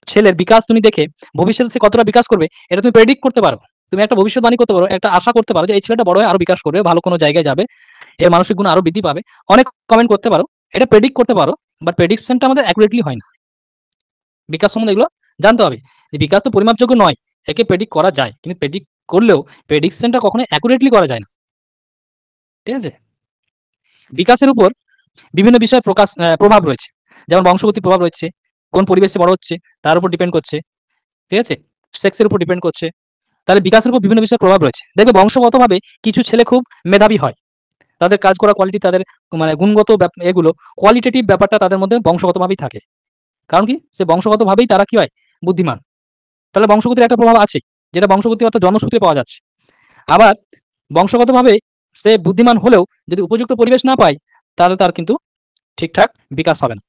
ছেলের বিকাশ তুমি দেখে ভবিষ্যতে সে কতটা বিকাশ করবে এটা তুমি প্রেডিক্ট করতে পারো। তুমি একটা ভবিষ্যৎবাণী করতে পারো, একটা আশা করতে পারো যে এই ছেলেটা বড় হয়ে আরো বিকাশ করবে, ভালো কোনো জায়গায় যাবে, এর মানসিক গুণ আরো বৃদ্ধি পাবে। অনেক কমেন্ট করতে পারো। এটা প্রেডিক্ট করতে পারো, বাট প্রেডিকশনটা আমাদের অ্যাকুরেটলি হয় না। বিকাশ সম্বন্ধে এগুলো জানতে হবে। যে বিকাশ তো পরিমাপযোগ্য নয়। একে প্রেডিক্ট করা যায়। কিন্তু প্রেডিক্ট করলেও প্রেডিকশনটা কখনোই অ্যাকুরেটলি করা যায় না। ঠিক আছে? বিকাশের উপর বিভিন্ন বিষয়ের প্রভাব রয়েছে। যেমন বংশগতির প্রভাব রয়েছে। কোন পরিবেশে বড় হচ্ছে তার উপর ডিপেন্ড করছে। ঠিক আছে? সেক্সের উপর ডিপেন্ড করছে। তাহলে বিকাশের উপর বিভিন্ন বিষয়ের প্রভাব রয়েছে। দেখবে বংশগতভাবে কিছু ছেলে খুব মেধাবী হয়। তাদের কাজ করা কোয়ালিটি, তাদের মানে গুণগত এগুলো কোয়ালিটেটিভ ব্যাপারটা তাদের মধ্যে বংশগতভাবেই থাকে। কারণ কি? সে বংশগতভাবেই তারা কি হয়? বুদ্ধিমান। তাহলে বংশগতির একটা প্রভাব আছেই। যেটা বংশগতি অর্থাৎ জন্মসূত্রে পাওয়া যাচ্ছে। আবার বংশগতভাবে সে বুদ্ধিমান হলেও যদি উপযুক্ত পরিবেশ না পায়, তাহলে তার কিন্তু ঠিকঠাক বিকাশ হবে না।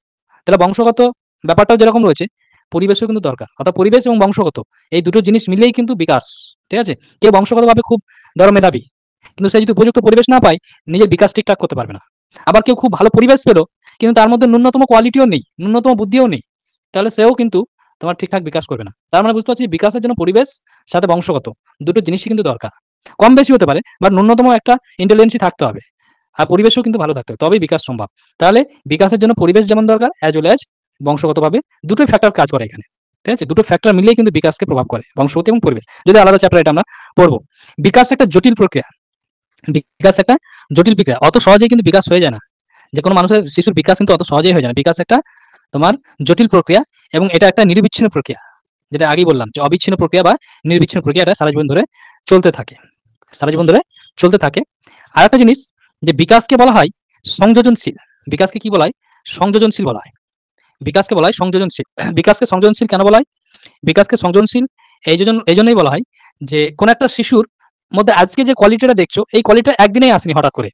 তাহলে বংশগত ব্যাপারটাও যেরকম রয়েছে, পরিবেশও কিন্তু দরকার। অর্থাৎ পরিবেশ এবং বংশগত এই দুটো জিনিস মিলেই কিন্তু বিকাশ। ঠিক আছে? কেউ বংশগতভাবে খুব ধরো মেধাবী। কিন্তু সে যদি উপযুক্ত পরিবেশ না পায়, নিজের বিকাশ ঠিকঠাক করতে পারবে না। আবার কেউ খুব ভালো পরিবেশ পেল, কিন্তু তার মধ্যে ন্যূনতম কোয়ালিটিও নেই, ন্যূনতম বুদ্ধিও নেই। তাহলে সেও কিন্তু তোমার ঠিকঠাক বিকাশ করবে না। তার মানে বুঝতে পারছি বিকাশের জন্য পরিবেশ সাথে বংশগত দুটো জিনিসই কিন্তু দরকার। কম বেশি হতে পারে, বাট ন্যূনতম একটা ইন্টেলিজেন্সি থাকতে হবে। আর পরিবেশও কিন্তু ভালো থাকতে হবে। তবেই বিকাশ সম্ভব। তাহলে বিকাশের জন্য পরিবেশ যেমন দরকার, অ্যাজ ওয়েল অ্যাজ বংশগতভাবে দুটোই ফ্যাক্টর কাজ করে এখানে। ঠিক আছে? দুটো ফ্যাক্টর মিলিয়েই কিন্তু বিকাশকে প্রভাব করে। বংশগতি এবং পরিবেশ। যদি আলাদা চ্যাপ্টার এটা আমরা পড়বো। বিকাশ একটা জটিল প্রক্রিয়া। বিকাশ একটা জটিল প্রক্রিয়া। অত সহজেই কিন্তু বিকাশ হয়ে যায় না। যেকোনো মানুষের শিশুর বিকাশ কিন্তু অত সহজেই হয়ে যায় না। বিকাশ একটা তোমার জটিল প্রক্রিয়া এবং এটা একটা নিরবিচ্ছিন্ন প্রক্রিয়া। যেটা আগেই বললাম যে অবিচ্ছিন্ন প্রক্রিয়া বা নিরবিচ্ছিন্ন প্রক্রিয়া এটা সারা জীবন ধরে চলতে থাকে। সারা জীবন ধরে চলতে থাকে। আরেকটা জিনিস যে বিকাশকে বলা হয় সংযোজনশীল। বিকাশকে কি বলা হয়? সংযোজনশীল বলা হয়। বিকাশকে বলা হয় সংযোজনশীল। বিকাশকে সংযোজনশীল কেন বলা হয়? বিকাশকে সংযোজনশীল এইজন্যই বলা হয় যে কোন একটা শিশুর মধ্যে আজকে যে কোয়ালিটিটা দেখছো, এই কোয়ালিটিটা একদিনেই আসেনি হঠাৎ করে।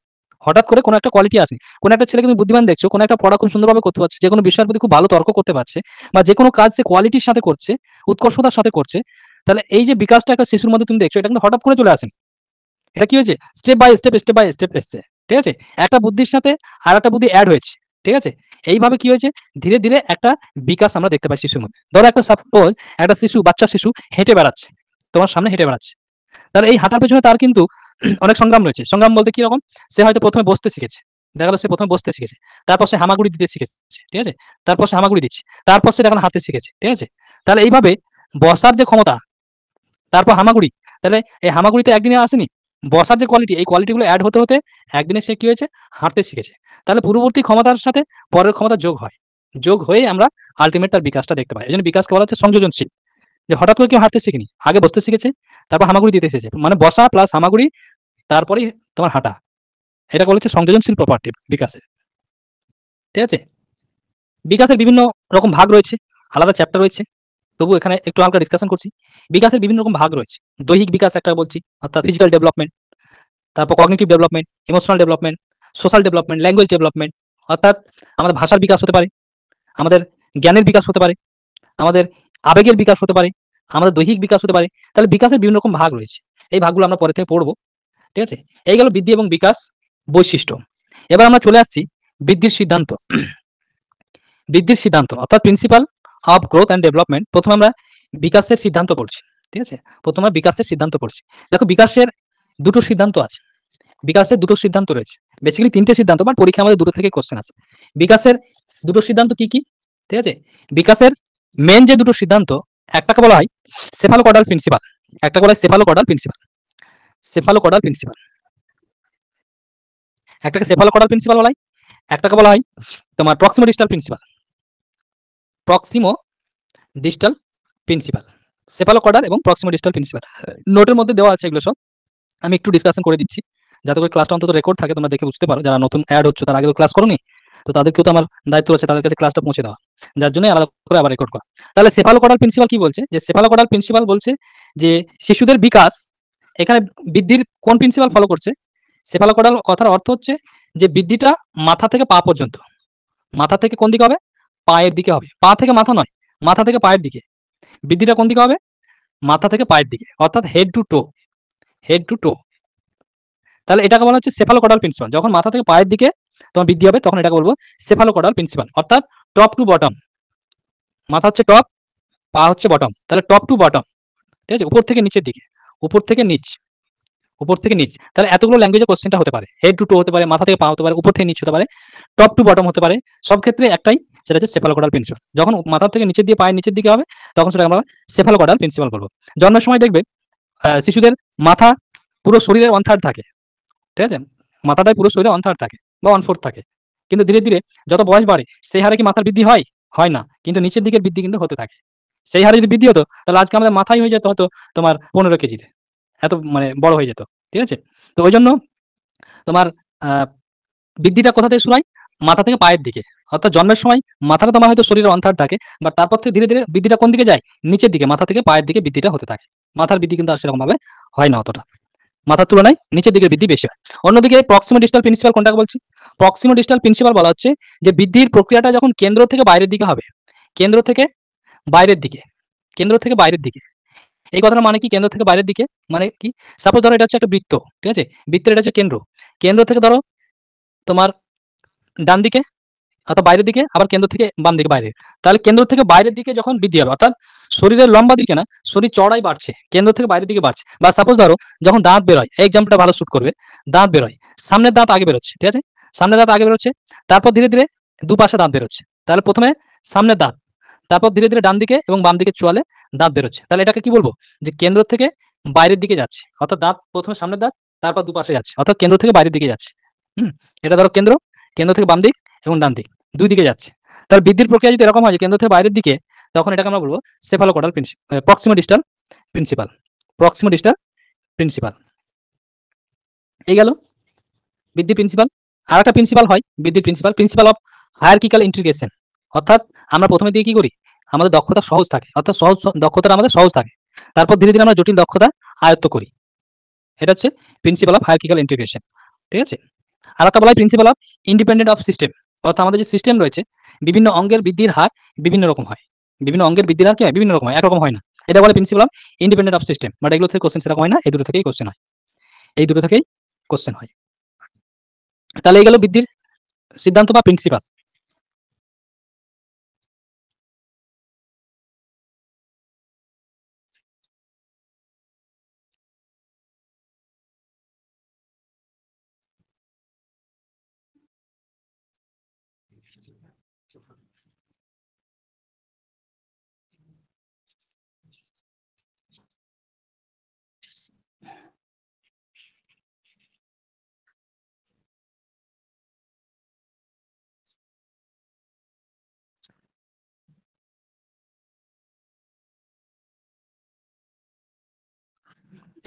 হঠাৎ করে কোনো একটা কোয়ালিটি আসেনি। কোন একটা ছেলেকে তুমি বুদ্ধিমান দেখছো, কোন একটা পড়া খুব সুন্দরভাবে করতে পারছে, যেকোনো বিষয়ের প্রতি খুব ভালো তর্ক করতে পারছে, বা যেকোনো কাজ সে কোয়ালিটির সাথে করছে, উৎকর্ষতার সাথে করছে। তাহলে এই যে বিকাশটা একটা শিশুর মধ্যে তুমি দেখছো, এটা কিন্তু হঠাৎ করে চলে আসেনি। এটা কি হয়েছে? স্টেপ বাই স্টেপ এসছে। ঠিক আছে? একটা বুদ্ধির সাথে আরেকটা বুদ্ধি এড হয়েছে। ঠিক আছে? এইভাবে কি হয়েছে, ধীরে ধীরে একটা বিকাশ আমরা দেখতে পাই শিশুর মধ্যে। ধরো একটা সাপোজ একটা শিশু, বাচ্চা শিশু হেঁটে বেড়াচ্ছে, তোমার সামনে হেঁটে বেড়াচ্ছে। তাহলে এই হাঁটার পেছনে তার কিন্তু অনেক সংগ্রাম রয়েছে। সংগ্রাম বলতে কিরকম? সে হয়তো ১ম এ বসতে শিখেছে। দেখা গেল সে ১ম এ বসতে শিখেছে। তারপর সে হামাগুড়ি দিতে শিখেছে। ঠিক আছে? তারপর সে হামাগুড়ি দিচ্ছে। তারপর সে এখন হাঁটতে শিখেছে। ঠিক আছে? তাহলে এইভাবে বসার যে ক্ষমতা, তারপর হামাগুড়ি। তাহলে এই হামাগুড়ি তো একদিনে আসেনি। বসার যে কোয়ালিটি, এই কোয়ালিটি গুলো এড হতে, হতে একদিনে সে কি হয়েছে? হাঁটতে শিখেছে। তাহলে পূর্ববর্তী ক্ষমতার সাথে পরের ক্ষমতা যোগ হয়। যোগ হয়েই আমরা আল্টিমেট তার বিকাশটা দেখতে পাই। এজন্য বিকাশকে বলা হচ্ছে সংযোজনশীল। যে হঠাৎ করে কেউ হাঁটতে শিখেনি। আগে বসতে শিখেছে, তারপর হামাগুড়ি দিতে শিখেছে। মানে বসা প্লাস হামাগুড়ি, তারপরেই তোমার হাঁটা। এটাকে বলা হচ্ছে সংযোজনশীল প্রপার্টি বিকাশের। ঠিক আছে? বিকাশের বিভিন্ন রকম ভাগ রয়েছে, আলাদা চ্যাপ্টার রয়েছে। তবু এখানে একটু হালকা ডিসকাশন করছি। বিকাশের বিভিন্ন রকম ভাগ রয়েছে। দৈহিক বিকাশ একটা বলছি, অর্থাৎ ফিজিক্যাল ডেভেলপমেন্ট, তারপর cognitive development, emotional development, social development, language development, অর্থাৎ আমাদের ভাষার বিকাশ হতে পারে, আমাদের জ্ঞানের বিকাশ হতে পারে, আমাদের আবেগের বিকাশ হতে পারে, আমাদের দৈহিক বিকাশ হতে পারে। তাহলে বিকাশের বিভিন্ন রকম ভাগ রয়েছে। এই ভাগগুলো আমরা পরে থেকে পড়বো। ঠিক আছে? এই গেল বৃদ্ধি এবং বিকাশ বৈশিষ্ট্য। এবার আমরা চলে আসছি বৃদ্ধির সিদ্ধান্ত। বৃদ্ধির সিদ্ধান্ত অর্থাৎ principal of growth and development. প্রথমে আমরা বিকাশের সিদ্ধান্ত পড়ছি। ঠিক আছে? প্রথমে আমরা বিকাশের সিদ্ধান্ত পড়ছি। দেখো বিকাশের দুটো সিদ্ধান্ত আছে। বিকাশের দুটো সিদ্ধান্ত রয়েছে। বেসিক্যালি ৩ টে সিদ্ধান্ত, বাট পরীক্ষায় আমাদের দুটো থেকেই কোশ্চেন আসে। বিকাশের দুটো সিদ্ধান্ত কি, কি? ঠিক আছে? বিকাশের মেইন যে দুটো সিদ্ধান্ত, একটাকে বলা হয় সেফালোকডাল প্রিন্সিপাল, একটাকে বলা হয় সেফালোকডাল প্রিন্সিপাল। সেফালোকডাল প্রিন্সিপাল। একটাকে সেফালোকডাল প্রিন্সিপাল বলা হয়, একটাকে বলা হয় তোমার প্রক্সিমো distal principle. Proximodistal principal, সেফালোকডাল এবং প্রক্সিমো ডিস্টাল প্রিন্সিপাল। নোটের মধ্যে দেওয়া আছে এগুলো সব। আমি একটু ডিসকাশন করে দিচ্ছি, যাতে করে ক্লাসটা অন্তত রেকর্ড থাকে, তোমরা দেখে বুঝতে পারো। যারা নতুন অ্যাড হচ্ছে, তার আগে তো ক্লাস করোনি, তো তাদেরকেও তো আমার দায়িত্ব আছে তাদের কাছে ক্লাসটা পৌঁছে দেওয়া, যার জন্য আলাদা করে আবার রেকর্ড করা। তাহলে সেফালোকডাল প্রিন্সিপাল কি বলছে? যে সেফালোকডাল প্রিন্সিপাল বলছে যে শিশুদের বিকাশ, এখানে বৃদ্ধির কোন প্রিন্সিপাল ফলো করছে? সেফালোকডাল কথার অর্থ হচ্ছে যে বৃদ্ধিটা মাথা থেকে পা পর্যন্ত। মাথা থেকে কোন দিকে হবে? পায়ের দিকে হবে। পা থেকে মাথা নয়, মাথা থেকে পায়ের দিকে। বৃদ্ধিটা কোন দিকে হবে? মাথা থেকে পায়ের দিকে, অর্থাৎ head to toe. Head to toe. তাহলে এটাকে বলা হচ্ছে সেফালোকডাল প্রিন্সিপাল। যখন মাথা থেকে পায়ের দিকে তোমার বৃদ্ধি হবে, তখন এটাকে বলবো সেফালোকডাল প্রিন্সিপাল, অর্থাৎ টপ টু বটম। মাথা হচ্ছে টপ, পা হচ্ছে বটম। তাহলে টপ টু বটম। ঠিক আছে? উপর থেকে নিচের দিকে, উপর থেকে নিচ, উপর থেকে নিচ। তাহলে এতগুলো ল্যাঙ্গুয়েজে কোশ্চেনটা হতে পারে। হেড টু টো হতে পারে, মাথা থেকে পা হতে পারে, উপর থেকে নিচ হতে পারে, টপ টু বটম হতে পারে। সব ক্ষেত্রে একটাই, সেটা হচ্ছে সেফালোকডাল প্রিন্সিপাল। যখন মাথা থেকে নিচের দিয়ে পায়ের নিচের দিকে হবে, তখন সেটা আমরা সেফালোকডাল প্রিন্সিপাল বলবো। জন্মের সময় দেখবে শিশুদের মাথা পুরো শরীরের 1/3 থাকে। ঠিক আছে? মাথাটাই পুরো শরীরে 1/3 থাকে বা 1/4 থাকে। কিন্তু ধীরে, ধীরে যত বয়স বাড়ে, সেই হারে কি মাথার বৃদ্ধি হয়? হয় না। কিন্তু নিচের দিকের বৃদ্ধি কিন্তু হতে থাকে। সেই হারে যদি বৃদ্ধি হতো, তাহলে আজকে আমাদের মাথাই হয়ে যেত হয়তো তোমার 15 কেজির। এত মানে বড় হয়ে যেত। ঠিক আছে? তো ওইজন্য তোমার আ বৃদ্ধিটা কোথা থেকে শুরু হয়? মাথা থেকে পায়ের দিকে। অর্থাৎ জন্মের সময় মাথাটা তোমার হয়তো শরীরের 1/3 থাকে, বাট তারপর থেকে ধীরে, ধীরে বৃদ্ধিটা কোন দিকে যায়? নিচের দিকে, মাথা থেকে পায়ের দিকে বৃদ্ধিটা হতে থাকে। মাথার বৃদ্ধি কিন্তু আর সেরকমভাবে হয় না অতটা। মাথার তুলনায় নিচের দিকের বৃদ্ধি বেশি হয়। অন্যদিকে প্রক্সিমো ডিস্টাল প্রিন্সিপাল কোনটাকে বলছি? প্রক্সিমো ডিস্টাল প্রিন্সিপাল বলা হচ্ছে যে বৃদ্ধির প্রক্রিয়াটা যখন কেন্দ্র থেকে বাইরের দিকে হবে। কেন্দ্র থেকে বাইরের দিকে, কেন্দ্র থেকে বাইরের দিকে। এই কথাটার মানে কি? কেন্দ্র থেকে বাইরের দিকে মানে কি? সাপোজ ধরো এটা হচ্ছে একটা বৃত্ত। ঠিক আছে? বৃত্তের এটা হচ্ছে কেন্দ্র। কেন্দ্র থেকে ধরো তোমার ডান দিকে অর্থাৎ বাইরের দিকে, আবার কেন্দ্র থেকে বাম দিকে বাইরে। তাহলে কেন্দ্র থেকে বাইরের দিকে যখন বৃদ্ধি হবে, অর্থাৎ শরীরের লম্বা দিকে না, শরীর চওড়াই বাড়ছে, কেন্দ্র থেকে বাইরের দিকে বাড়ছে। বা সাপোজ ধরো যখন দাঁত বেরোয়, এই এক্সাম্পলটা ভালো শুট করবে। দাঁত বেরোয়, সামনের দাঁত আগে বেরোচ্ছে। ঠিক আছে? সামনের দাঁত আগে বেরোচ্ছে, তারপর ধীরে, ধীরে দুপাশে দাঁত বেরোচ্ছে। তাহলে প্রথমে সামনের দাঁত, তারপর ধীরে, ধীরে ডান দিকে এবং বাম দিকে চোয়ালে দাঁত বেরোচ্ছে। তাহলে এটাকে কি বলবো? যে কেন্দ্র থেকে বাইরের দিকে যাচ্ছে। অর্থাৎ দাঁত প্রথমে সামনের দাঁত, তারপর দুপাশে যাচ্ছে। অর্থাৎ কেন্দ্র থেকে বাইরের দিকে যাচ্ছে। হুম? এটা ধরো কেন্দ্র, কেন্দ্র থেকে বাম দিক এবং ডান দিক ২ দিকে যাচ্ছে। তাহলে বৃদ্ধির প্রক্রিয়া যদি এরকম হয় যে কেন্দ্র থেকে বাইরের দিকে, তখন এটাকে আমরা বলবো cephalocaudal proximodistal principle. Proximodistal principle. এই গেল বৃদ্ধি প্রিন্সিপাল। আরেকটা প্রিন্সিপাল হয় বৃদ্ধির principle, principle of hierarchical integration. অর্থাৎ আমরা প্রথমে দিয়ে কি করি? আমাদের দক্ষতা সহজ থাকে, অর্থাৎ সহজ দক্ষতাটা আমাদের সহজ থাকে। তারপর ধীরে, ধীরে আমরা জটিল দক্ষতা আয়ত্ত করি। এটা হচ্ছে প্রিন্সিপাল অফ হায়ারার্কিক্যাল ইন্টিগ্রেশন। ঠিক আছে? আরেকটা বলা হয় principal of independent of system. অর্থাৎ আমাদের যে সিস্টেম রয়েছে, বিভিন্ন অঙ্গের বৃদ্ধির হার বিভিন্ন রকম হয়। বিভিন্ন অঙ্গের বৃদ্ধির হার কি হয়? বিভিন্ন রকম হয়, একরকম হয় না। এটা বলে principal of independent of system. But এগুলো থেকে কোশ্চেন সেরকম হয় না। এই দুটো থেকেই কোশ্চেন হয়। এই দুটো থেকেই কোশ্চেন হয়। তাহলে এই গেল বৃদ্ধির সিদ্ধান্ত বা প্রিন্সিপাল।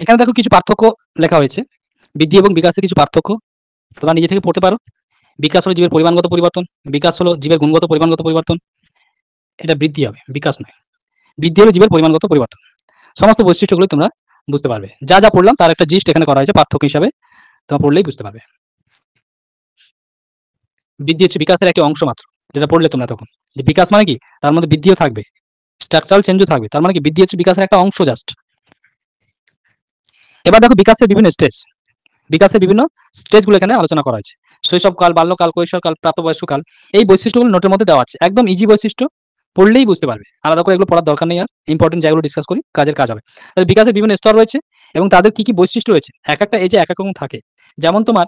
এখানে দেখো কিছু পার্থক্য লেখা হয়েছে, বৃদ্ধি এবং বিকাশের কিছু পার্থক্য তোমরা নিজে থেকে পড়তে পারো। বিকাশ হলো জীবের পরিমাণগত পরিবর্তন, বিকাশ হলো জীবের গুণগত পরিমাণগত পরিবর্তন। এটা বৃদ্ধি হবে, বিকাশ নয়। বৃদ্ধি হলো জীবের পরিমাণগত পরিবর্তন। সমস্ত বৈশিষ্ট্যগুলো তোমরা বুঝতে পারবে। যা যা পড়লাম তার একটা জিস্ট এখানে করা হয়েছে পার্থক্য হিসাবে, তোমরা পড়লেই বুঝতে পারবে। বৃদ্ধি হচ্ছে বিকাশের একটি অংশ মাত্র, যেটা পড়লে তোমরা তখন, যে বিকাশ মানে কি, তার মধ্যে বৃদ্ধিও থাকবে, স্ট্রাকচারাল চেঞ্জও থাকবে, তার মানে কি বৃদ্ধি হচ্ছে বিকাশের একটা অংশ জাস্ট। এবার দেখো বিকাশের বিভিন্ন স্টেজ, বিকাশের বিভিন্ন স্টেজগুলো এখানে আলোচনা করা হয়েছে। শৈশবকাল, বাল্যকাল, কৈশোরকাল, প্রাপ্তবয়স্ককাল, এই বৈশিষ্ট্যগুলো নোটের মধ্যে দেওয়া আছে। একদম ইজি বৈশিষ্ট্য, পড়লেই বুঝতে পারবে। আলাদা করে এগুলো পড়ার দরকার নেই, আর ইম্পর্টেন্ট জায়গাগুলো ডিসকাস করি, কাজের কাজ হবে। তাহলে বিকাশের বিভিন্ন স্তর রয়েছে এবং তাদের কি কি বৈশিষ্ট্য রয়েছে, এক একটা এজে এক এক রকম থাকে। যেমন তোমার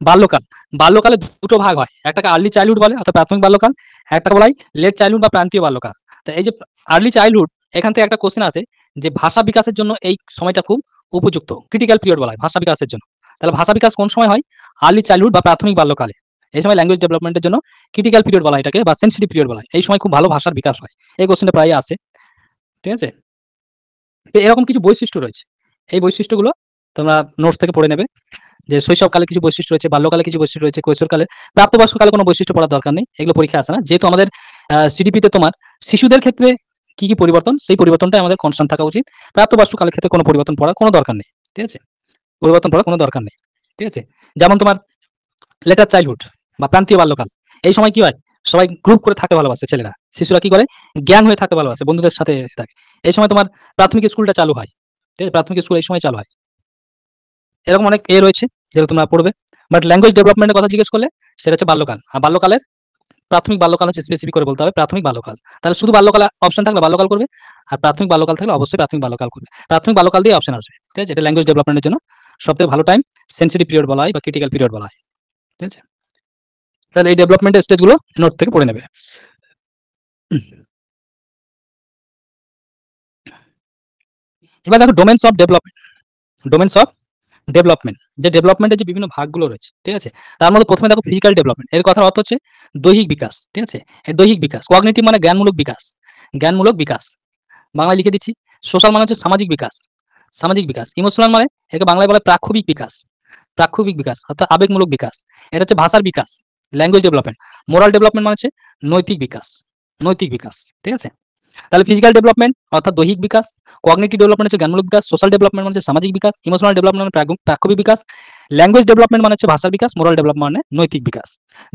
বাল্যকাল, বাল্যকালে দুটো ভাগ হয়, একটাকে আর্লি চাইল্ডহুড বলে অর্থাৎ প্রাথমিক বাল্যকাল, একটা বলা হয় লেট চাইল্ডহুড বা প্রান্তীয় বাল্যকাল। তো এই যে আর্লি চাইল্ডহুড, এখান থেকে একটা কোশ্চেন আছে যে ভাষা বিকাশের জন্য এই সময়টা খুব উপযুক্ত, ক্রিটিক্যাল পিরিয়ড বলা হয় ভাষা বিকাশের জন্য। তাহলে ভাষা বিকাশ কোন সময় হয়? আর্লি চাইল্ডহুড বা প্রাথমিক বাল্যকালে। এই সময় ল্যাঙ্গুয়েজ ডেভেলপমেন্টের জন্য ক্রিটিক্যাল পিরিয়ড বলা হয় এটাকে, বা সেন্সিটিভ পিরিয়ড বলা হয়। এই সময় খুব ভালো ভাষার বিকাশ হয়। এই কোশ্চেনটা প্রায় আসে, ঠিক আছে? তো এরকম কিছু বৈশিষ্ট্য রয়েছে, এই বৈশিষ্ট্যগুলো তোমরা নোটস থেকে পড়ে নেবে। যে শৈশবকালে কিছু বৈশিষ্ট্য রয়েছে, বাল্যকালে কিছু বৈশিষ্ট্য রয়েছে, কৈশোরকালে, প্রাপ্তবয়স্ককালে কোনো বৈশিষ্ট্য পড়ার দরকার নেই, এগুলো পরীক্ষা আসে না। যেহেতু আমাদের সিডিপিতে তোমার শিশুদের ক্ষেত্রে কি কি পরিবর্তন, সেই পরিবর্তনটাই আমাদের কনস্ট্যান্ট থাকা উচিত। প্রাপ্তবয়স্ককালের ক্ষেত্রে কোনো পরিবর্তন পড়ার কোনো দরকার নেই, ঠিক আছে? পরিবর্তন পড়ার কোনো দরকার নেই, ঠিক আছে? যেমন তোমার লেটার চাইল্ডহুড বা প্রান্তীয় বাল্যকাল, এই সময় কি হয়? সবাই গ্রুপ করে থাকতে ভালোবাসে ছেলেরা, শিশুরা কি করে? জ্ঞান হয়ে থাকতে ভালোবাসে, বন্ধুদের সাথে থাকে। এই সময় তোমার প্রাথমিক স্কুলটা চালু হয়, ঠিক আছে? প্রাথমিক স্কুল এই সময় চালু হয়। এরকম অনেক রয়েছে যেগুলো তোমরা পড়বে। বাট ল্যাঙ্গুয়েজ ডেভেলপমেন্টের কথা জিজ্ঞেস করলে সেটা হচ্ছে বাল্যকাল। আর বাল্যকালের প্রাথমিক বাল্যকাল হচ্ছে স্পেসিফিক করে বলতে হবে প্রাথমিক বাল্যকাল। তাহলে শুধু বাল্যকাল অপশন থাকলে বাল্যকাল করবে, আর প্রাথমিক বাল্যকাল থাকলে অবশ্যই প্রাথমিক বাল্যকাল করবে। প্রাথমিক বাল্যকাল দিয়ে অপশন আসবে, ঠিক আছে? এটা ল্যাঙ্গুয়েজ ডেভেলপমেন্টের জন্য সবথেকে ভালো টাইম, সেন্সিটিভ পিরিয়ড বলা হয় বা ক্রিটিক্যাল পিরিয়ড বলা হয়, ঠিক আছে? তাহলে এই ডেভেলপমেন্টের স্টেজগুলো নোট থেকে পড়ে নেবে। এবার দেখো domains of development, domains of development, যে ডেভেলপমেন্টের যে বিভিন্ন ভাগগুলো রয়েছে, ঠিক আছে? তার মধ্যে প্রথমে দেখো ফিজিক্যাল ডেভেলপমেন্ট, এর কথার অর্থ হচ্ছে দৈহিক বিকাশ, ঠিক আছে? এর দৈহিক বিকাশ। কগনিটিভ মানে জ্ঞানমূলক বিকাশ, জ্ঞানমূলক বিকাস। বাংলায় লিখে দিচ্ছি। সোশ্যাল মানে হচ্ছে সামাজিক বিকাশ, সামাজিক বিকাশ। ইমোশনাল মানে একে বাংলায় বলে প্রাক্ষবিক বিকাশ, প্রাক্ষবিক বিকাশ অর্থাৎ আবেগমূলক বিকাশ। এটা হচ্ছে ভাষার বিকাশ, ল্যাঙ্গুয়েজ ডেভেলপমেন্ট। মোরাল ডেভেলপমেন্ট মানে হচ্ছে নৈতিক বিকাশ, নৈতিক বিকাশ, ঠিক আছে? তাহলে ফিজিক্যাল ডেভেলপমেন্ট অর্থাৎ দৈহিক বিকাস, কগনিটিভ ডেভেলপমেন্ট হচ্ছে জ্ঞানমূলক বিকাশ, সোশ্যাল ডেভেলপমেন্ট মানে হচ্ছে সামাজিক বিকাশ, ইমোশনাল ডেভেলপমেন্ট মানে প্রাক্ষবিক বিকাশ, ল্যাঙ্গুয়েজ ডেভেলপমেন্ট মানে হচ্ছে ভাষার বিকাশ, মোরাল ডেভেলপমেন্ট মানে নৈতিক বিকাশ।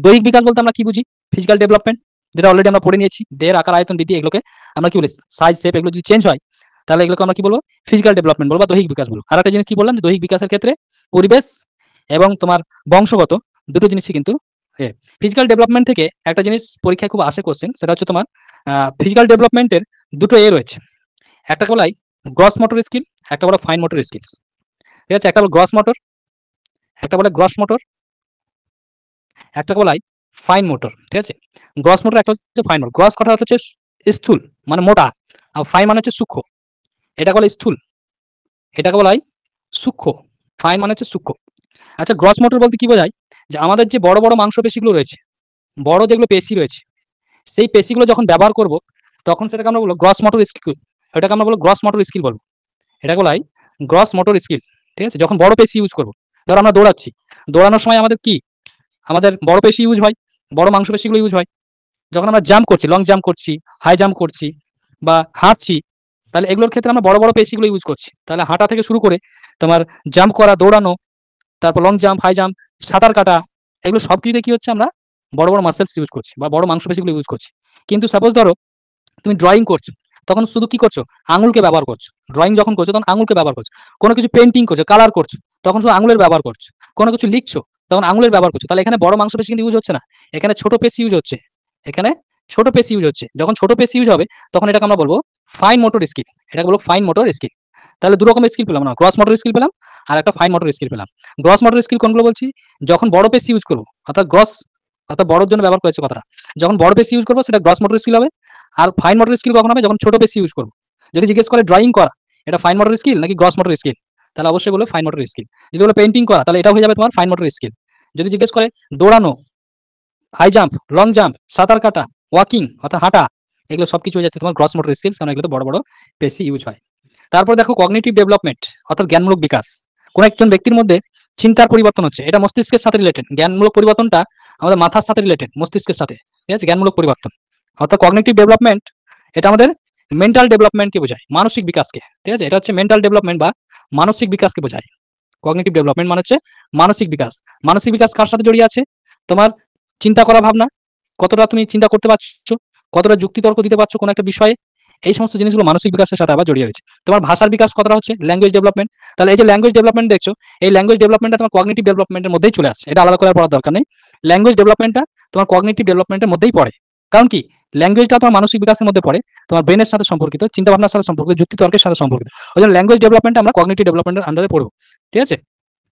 দৈহিক বিকাশ বলতে আমরা কি বুঝি? ফিজিক্যাল ডেভেলপমেন্ট, যেটা অলরেডি আমরা পড়ে নিয়েছি, দেহের আকার আয়তন বৃদ্ধি, এগুলোকে আমরা কি বলি? সাইজ শেপ, এগুলো যদি চেঞ্জ হয় তাহলে এগুলোকে আমরা কি বলবো? ফিজিক্যাল ডেভেলপমেন্ট বলবো বা দৈহিক বিকাশ বলবো। আর একটা জিনিস কি বললাম, যে দৈহিক বিকাশের ক্ষেত্রে পরিবেশ এবং তোমার বংশগত দুটো জিনিসই কিন্তু ফিজিক্যাল ডেভেলপমেন্ট থেকে একটা জিনিস পরীক্ষায় খুব আসে কোশ্চেন, সেটা হচ্ছে তোমার ফিজিক্যাল ডেভেলপমেন্টের দুটো রয়েছে। একটা বলা হয় গ্রস মোটর স্কিল, একটা বলা ফাইন মোটর স্কিলস, ঠিক আছে? একটা বলে গ্রস মোটর, একটা বলে গ্রস মোটর, একটা বলা হয় ফাইন মোটর, ঠিক আছে? গ্রস মোটর, একটা হচ্ছে ফাইন মোটর। গ্রস কথা হচ্ছে স্থূল মানে মোটা, আর ফাইন মানে হচ্ছে সূক্ষ্ম। এটা বলে স্থূল, এটাকে বলা হয় সূক্ষ্ম। ফাইন মানে হচ্ছে সূক্ষ্ম। আচ্ছা, গ্রস মোটর বলতে কি বোঝায়? যে আমাদের যে বড় বড় মাংসপেশিগুলো রয়েছে, বড় যেগুলো পেশি রয়েছে, সেই পেশিগুলো যখন ব্যবহার করব তখন সেটাকে আমরা বলবো গ্রস মোটর স্কিল। এটাকে আমরা বলবো গ্রস মোটর স্কিল বলবো, এটা বলা হয় গ্রস মোটর স্কিল, ঠিক আছে? যখন বড় পেশি ইউজ করব, ধরো আমরা দৌড়াচ্ছি, দৌড়ানোর সময় আমাদের কি, আমাদের বড় পেশি ইউজ হয়, বড় মাংসপেশিগুলো ইউজ হয়। যখন আমরা জাম্প করছি, লং জাম্প করছি, হাই জাম্প করছি বা হাঁটছি, তাহলে এগুলোর ক্ষেত্রে আমরা বড় বড় পেশিগুলো ইউজ করছি। তাহলে হাঁটা থেকে শুরু করে তোমার জাম্প করা, দৌড়ানো, তারপর লং জাম্প, হাই জাম্প, সাঁতার কাটা, এগুলো সব কিছুতে কি হচ্ছে? আমরা বড় বড় মাসেলস ইউজ করছি বা বড় মাংসপেশিগুলো ইউজ করছি। কিন্তু সাপোজ ধরো তুমি ড্রয়িং করছো, তখন শুধু কি করছো? আঙুলকে ব্যবহার করছো। ড্রয়িং যখন করছো তখন আঙুলকে ব্যবহার করছো। কোনো কিছু পেন্টিং করছো, কালার করছো, তখন শুধু আঙুলের ব্যবহার করছো। কোনো কিছু লিখছো, তখন আঙুলের ব্যবহার করছো। তাহলে এখানে বড় মাংসপেশি কিন্তু ইউজ হচ্ছে না, এখানে ছোট পেশি ইউজ হচ্ছে, এখানে ছোট পেশি ইউজ হচ্ছে। যখন ছোট পেশি ইউজ হবে তখন এটাকে আমরা বলবো ফাইন মোটর স্কিল, এটাকে বলবো ফাইন মোটর স্কিল। তাহলে দু রকমের স্কিল পেলাম না, গ্রস মোটর স্কিল পেলাম আর একটা ফাইন মোটর স্কিল পেলাম। গ্রস মোটর স্কিল কোনগুলো বলছি? যখন বড় পেশি ইউজ করবো, অর্থাৎ গ্রস অর্থাৎ বড়র জন্য ব্যবহার করেছে কথাটা। যখন বড় পেশি ইউজ করবো সেটা গ্রস মোটর স্কিল হবে। আর ফাইন মোটর স্কিল কখন হবে? যখন ছোট পেশি ইউজ করবো। যদি জিজ্ঞেস করে ড্রয়িং করা, এটা ফাইন মোটর স্কিল নাকি গ্রস মোটর স্কিল? তাহলে অবশ্যই বলবে ফাইন মোটর স্কিল। যদি বলে পেইন্টিং করা, তাহলে এটাও হয়ে যাবে তোমার ফাইন মোটর স্কিল। যদি জিজ্ঞেস করে দৌড়ানো, হাই জাম্প, লং জাম্প, সাঁতার কাটা, ওয়াকিং অর্থাৎ হাঁটা, এগুলো সবকিছু হয়ে যাচ্ছে তোমার গ্রস মোটর স্কিলস, কারণ এগুলো বড় বড় পেশি ইউজ হয়। তারপর দেখো কগনিটিভ ডেভেলপমেন্ট অর্থাৎ জ্ঞানমূলক বিকাশ। কোন একজন ব্যক্তির মধ্যে চিন্তার পরিবর্তন হচ্ছে, এটা মস্তিষ্কের সাথে রিলেটেড। জ্ঞানমূলক পরিবর্তনটা আমাদের মাথার সাথে রিলেটেড, মস্তিষ্কের সাথে। ঠিক আছে, জ্ঞানমূলক পরিবর্তন অর্থাৎ কগনিটিভ ডেভেলপমেন্ট, এটা আমাদের মেন্টাল ডেভেলপমেন্টকে বোঝায়, মানসিক বিকাশকে। ঠিক আছে, এটা হচ্ছে মেন্টাল ডেভেলপমেন্ট বা মানসিক বিকাশকে বোঝায়। কগনিটিভ ডেভেলপমেন্ট মানে হচ্ছে মানসিক বিকাশ। মানসিক বিকাশ কার সাথে জড়িয়ে আছে? তোমার চিন্তা করা, ভাবনা, কতটা তুমি চিন্তা করতে পারছো, কতটা যুক্তিতর্ক দিতে পারছো কোনো একটা বিষয়ে, এই সমস্ত জিনিসগুলো মানসিক বিকাশের সাথে আবার জড়িয়ে রয়েছে। তোমার ভাষার বিকাশ কতটা হচ্ছে? Language development. তাহলে এই যে ল্যাঙ্গুয়েজ ডেভেলপমেন্ট দেখছো, এই ল্যাঙ্গুয়েজ ডেভেলপমেন্টটা তোমার কগনিটিভ ডেভেলপমেন্টের মধ্যেই চলে আসছে, এটা আলাদা করে পড়ার দরকার নেই। ল্যাঙ্গুয়েজ ডেভেলপমেন্টটা তোমার কগনিটিভ ডেভেলপমেন্টের মধ্যেই পড়ে। কারণ কি, ল্যাঙ্গুয়েজটা তোমার মানসিক বিকাশের মধ্যে পড়ে, তোমার ব্রেনের সাথে সম্পর্কিত, চিন্তা ভাবনার সাথে সম্পর্কিত, যুক্তিতর্কের সাথে সম্পর্কিত। ওই জন্য ল্যাঙ্গুয়েজ ডেভেলপমেন্ট আমরা কগনিটিভ ডেভেলপমেন্টের আন্ডারে পড়বো। ঠিক আছে,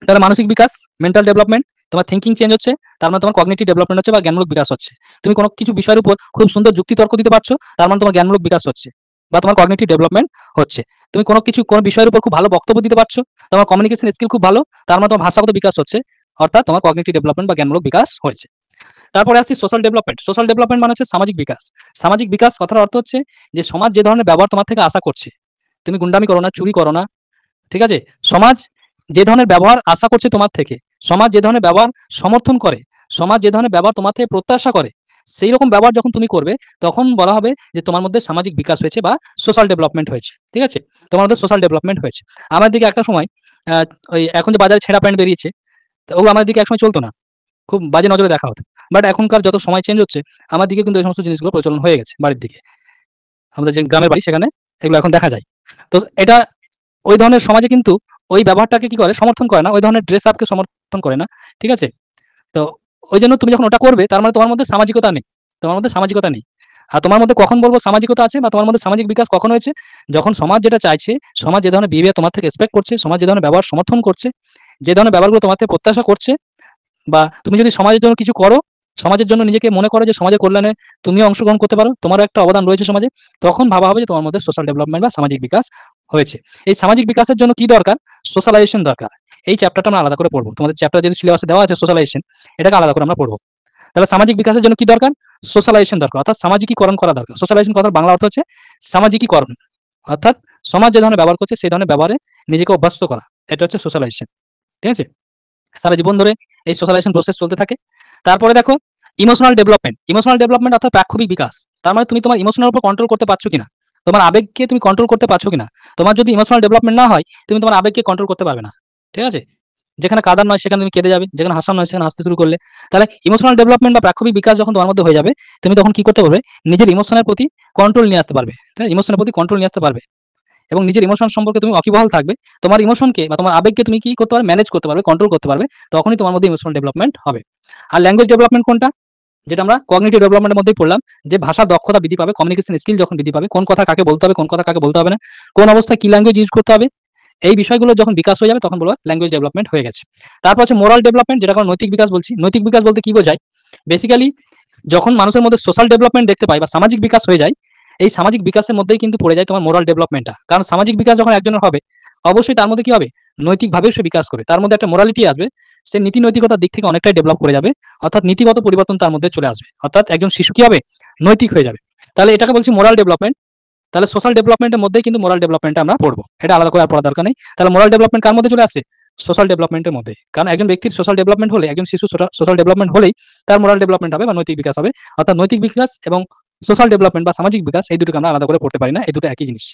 তাহলে মানসিক বিকাশ, মেন্টাল ডেভেলপমেন্ট, তোমার থিঙ্কিং চেঞ্জ হচ্ছে, তার মানে তোমার কগনিটিভ ডেভেলপমেন্ট হচ্ছে বা জ্ঞানমূলক বিকাশ হচ্ছে। তুমি কোনো কিছু বিষয়ের উপর খুব সুন্দর যুক্তিতর্ক দিতে পারছো, তার মানে তোমার জ্ঞানমূলক বিকাশ হচ্ছে বা তোমার কগনিটিভ ডেভেলপমেন্ট হচ্ছে। তুমি কোনো বিষয়ের উপর খুব ভালো বক্তব্য দিতে পারছো, তোমার কমিউনিকেশন স্কিল খুব ভালো, তার মানে তোমার ভাষাগত বিকাশ হচ্ছে, অর্থাৎ তোমার কগনিটিভ ডেভেলপমেন্ট বা জ্ঞানমূলক বিকাশ হয়েছে। তারপরে আসছি সোশ্যাল ডেভেলপমেন্ট। সোশ্যাল ডেভেলপমেন্ট মানে হচ্ছে সামাজিক বিকাশ। সামাজিক বিকাশ কথার অর্থ হচ্ছে যে সমাজ যে ধরনের ব্যবহার তোমার থেকে আশা করছে, তুমি গুন্ডামি করো না, চুরি করো না, ঠিক আছে, সমাজ যে ধরনের ব্যবহার আশা করছে তোমার থেকে, সমাজ যে ধরনের ব্যবহার সমর্থন করে, সমাজ যে ধরনের ব্যবহার তোমার থেকে প্রত্যাশা করে, সেই রকম ব্যবহার যখন তুমি করবে, তখন বলা হবে যে তোমার মধ্যে সামাজিক বিকাশ হয়েছে বা সোশ্যাল ডেভেলপমেন্ট হয়েছে। ঠিক আছে, তোমার মধ্যে সোশ্যাল ডেভেলপমেন্ট হয়েছে। আমার দিকে একটা সময় ওই এখন যে বাজারে ছেঁড়া প্যান্ট বেরিয়েছে, তো ওগুলো আমার দিকে একসময় চলতো না, খুব বাজে নজরে দেখা হতো। বাট এখনকার যত সময় চেঞ্জ হচ্ছে, আমার দিকে কিন্তু এই সমস্ত জিনিসগুলো প্রচলন হয়ে গেছে। বাড়ির দিকে, আমাদের যে গ্রামের বাড়ি, সেখানে এগুলো এখন দেখা যায়। তো এটা ওই ধরনের সমাজে কিন্তু ওই ব্যবহারটাকে কি করে, সমর্থন করে না, ওই ধরনের ড্রেস আপকে সমর্থন করে না। ঠিক আছে, তো ওই জন্য তুমি যখন ওটা করবে, তার মানে তোমার মধ্যে সামাজিকতা নেই, তোমার মধ্যে সামাজিকতা নেই। আর তোমার মধ্যে কখন বলবো সামাজিকতা আছে বা তোমার মধ্যে সামাজিক বিকাশ কখন হয়েছে? যখন সমাজ যেটা চাইছে, সমাজ যে ধরনের বিহেভিয়ার তোমার থেকে এক্সপেক্ট করছে, সমাজ যে ধরনের ব্যবহার সমর্থন করছে, যে ধরনের ব্যবহারগুলো তোমার থেকে প্রত্যাশা করছে, বা তুমি যদি সমাজের জন্য কিছু করো, সমাজের জন্য নিজেকে মনে করো যে সমাজের কল্যাণে তুমিও অংশগ্রহণ করতে পারো, তোমারও একটা অবদান রয়েছে সমাজে, তখন ভাবা হবে যে তোমার মধ্যে সোশ্যাল ডেভেলপমেন্ট বা সামাজিক বিকাশ হয়েছে। এই সামাজিক বিকাশের জন্য কি দরকার? সোশ্যালাইজেশন দরকার। এই চ্যাপ্টারটা আমরা আলাদা করে পড়বো, তোমাদের চ্যাপ্টার যদি সিলেবাসে দেওয়া আছে সোশ্যালাইজেশন, এটাকে আলাদা করে আমরা পড়বো। তাহলে সামাজিক বিকাশের জন্য কি দরকার? সোশ্যালাইজেশন দরকার, অর্থাৎ সামাজিকীকরণ করা দরকার। সোশ্যালাইজেশন কথার বাংলা অর্থ হচ্ছে সামাজিকীকরণ, অর্থাৎ সমাজ যে ধরনের ব্যবহার করছে সেই ধরনের ব্যবহারে নিজেকে অভ্যস্ত করা, এটা হচ্ছে সোশ্যালাইজেশন। ঠিক আছে, সারা জীবন ধরে এই সোশ্যালাইজেশন প্রসেস চলতে থাকে। তারপরে দেখো ইমোশনাল ডেভেলপমেন্ট। ইমোশনাল ডেভেলপমেন্ট অর্থাৎ প্রাক্ষবিক বিকাশ। তার মানে তুমি তোমার ইমোশনের উপর কন্ট্রোল করতে পারছো কিনা, তোমার আবেগকে তুমি কন্ট্রোল করতে পারছো কিনা। তোমার যদি ইমোশনাল ডেভেলপমেন্ট না হয়, তুমি তোমার আবেগকে কন্ট্রোল করতে পারবে না। ঠিক আছে, যেখানে কাদার নয় সেখানে তুমি কেঁদে যাবে, যেখানে হাসার নয় সেখানে হাসতে শুরু করলে। তাহলে ইমোশনাল ডেভেলপমেন্ট বা প্রাক্ষবিক বিকাশ যখন তোমার মধ্যে হয়ে যাবে, তুমি তখন কি করতে পারবে? নিজের ইমোশনের প্রতি কন্ট্রোল নিয়ে আসতে পারবে। ঠিক আছে, ইমোশনের প্রতি কন্ট্রোল নিয়ে আসতে পারবে এবং নিজের ইমোশন সম্পর্কে তুমি ওয়াকিবহাল থাকবে। তোমার ইমোশনকে বা তোমার আবেগকে তুমি কি করতে পারবে? ম্যানেজ করতে পারবে, কন্ট্রোল করতে পারবে। তখনই তোমার মধ্যে ইমোশনাল ডেভেলপমেন্ট হবে। আর ল্যাঙ্গুয়েজ ডেভেলপমেন্ট কোনটা? যেটা আমরা কগনিটিভ ডেভেলপমেন্টের মধ্যেই পড়লাম, যে ভাষার দক্ষতা বৃদ্ধি পাবে, কমিউনিকেশন স্কিল যখন বৃদ্ধি পাবে, কোন কথা কাকে বলতে হবে, কোন কথা কাকে বলতে হবে না, কোন অবস্থায় কি ল্যাঙ্গুয়েজ ইউজ করতে হবে, এই বিষয়গুলো যখন বিকাশ হয়ে যাবে, তখন বলবো ল্যাঙ্গুয়েজ ডেভেলপমেন্ট হয়ে গেছে। তারপর হচ্ছে মোরাল ডেভেলপমেন্ট, যেটা আমরা নৈতিক বিকাশ বলছি। নৈতিক বিকাশ বলতে কি বোঝায়? বেসিক্যালি যখন মানুষের মধ্যে সোশ্যাল ডেভেলপমেন্ট দেখতে পাই বা সামাজিক বিকাশ হয়ে যায়, এই সামাজিক বিকাশের মধ্যেই কিন্তু পড়ে যায় তোমার মোরাল ডেভেলপমেন্টটা। কারণ সামাজিক বিকাশ যখন একজনের হবে, অবশ্যই তার মধ্যে কি হবে? নৈতিকভাবেও সে বিকাশ করে, তার মধ্যে একটা মোরালিটি আসবে, সে নীতি নৈতিকতার দিক থেকে অনেকটাই ডেভেলপ করে যাবে, অর্থাৎ নীতিগত পরিবর্তন তার মধ্যে চলে আসবে, অর্থাৎ একজন শিশু কি হবে? নৈতিক হয়ে যাবে। তাহলে এটাকে বলছি মোরাল ডেভেলপমেন্ট। তাহলে সোশ্যাল ডেভেলপমেন্টের মধ্যেই কিন্তু মোরাল ডেভেলপমেন্টটা আমরা পড়বো, এটা আলাদা করে আর পড়ার দরকার নেই। তাহলে মোরাল ডেভেলপমেন্ট কার মধ্যে চলে আসছে? সোশ্যাল ডেভেলপমেন্টের মধ্যে। কারণ একজন ব্যক্তির সোশ্যাল ডেভেলপমেন্ট হলে, একজন শিশু সোশ্যাল ডেভেলপমেন্ট হলেই তার মোরাল ডেভেলপমেন্ট হবে বা নৈতিক বিকাশ হবে। অর্থাৎ নৈতিক বিকাশ এবং সোশ্যাল ডেভেলপমেন্ট বা সামাজিক বিকাশ, এই দুটোকে আমরা আলাদা করে পড়তে পারি না, এই দুটো একই জিনিস।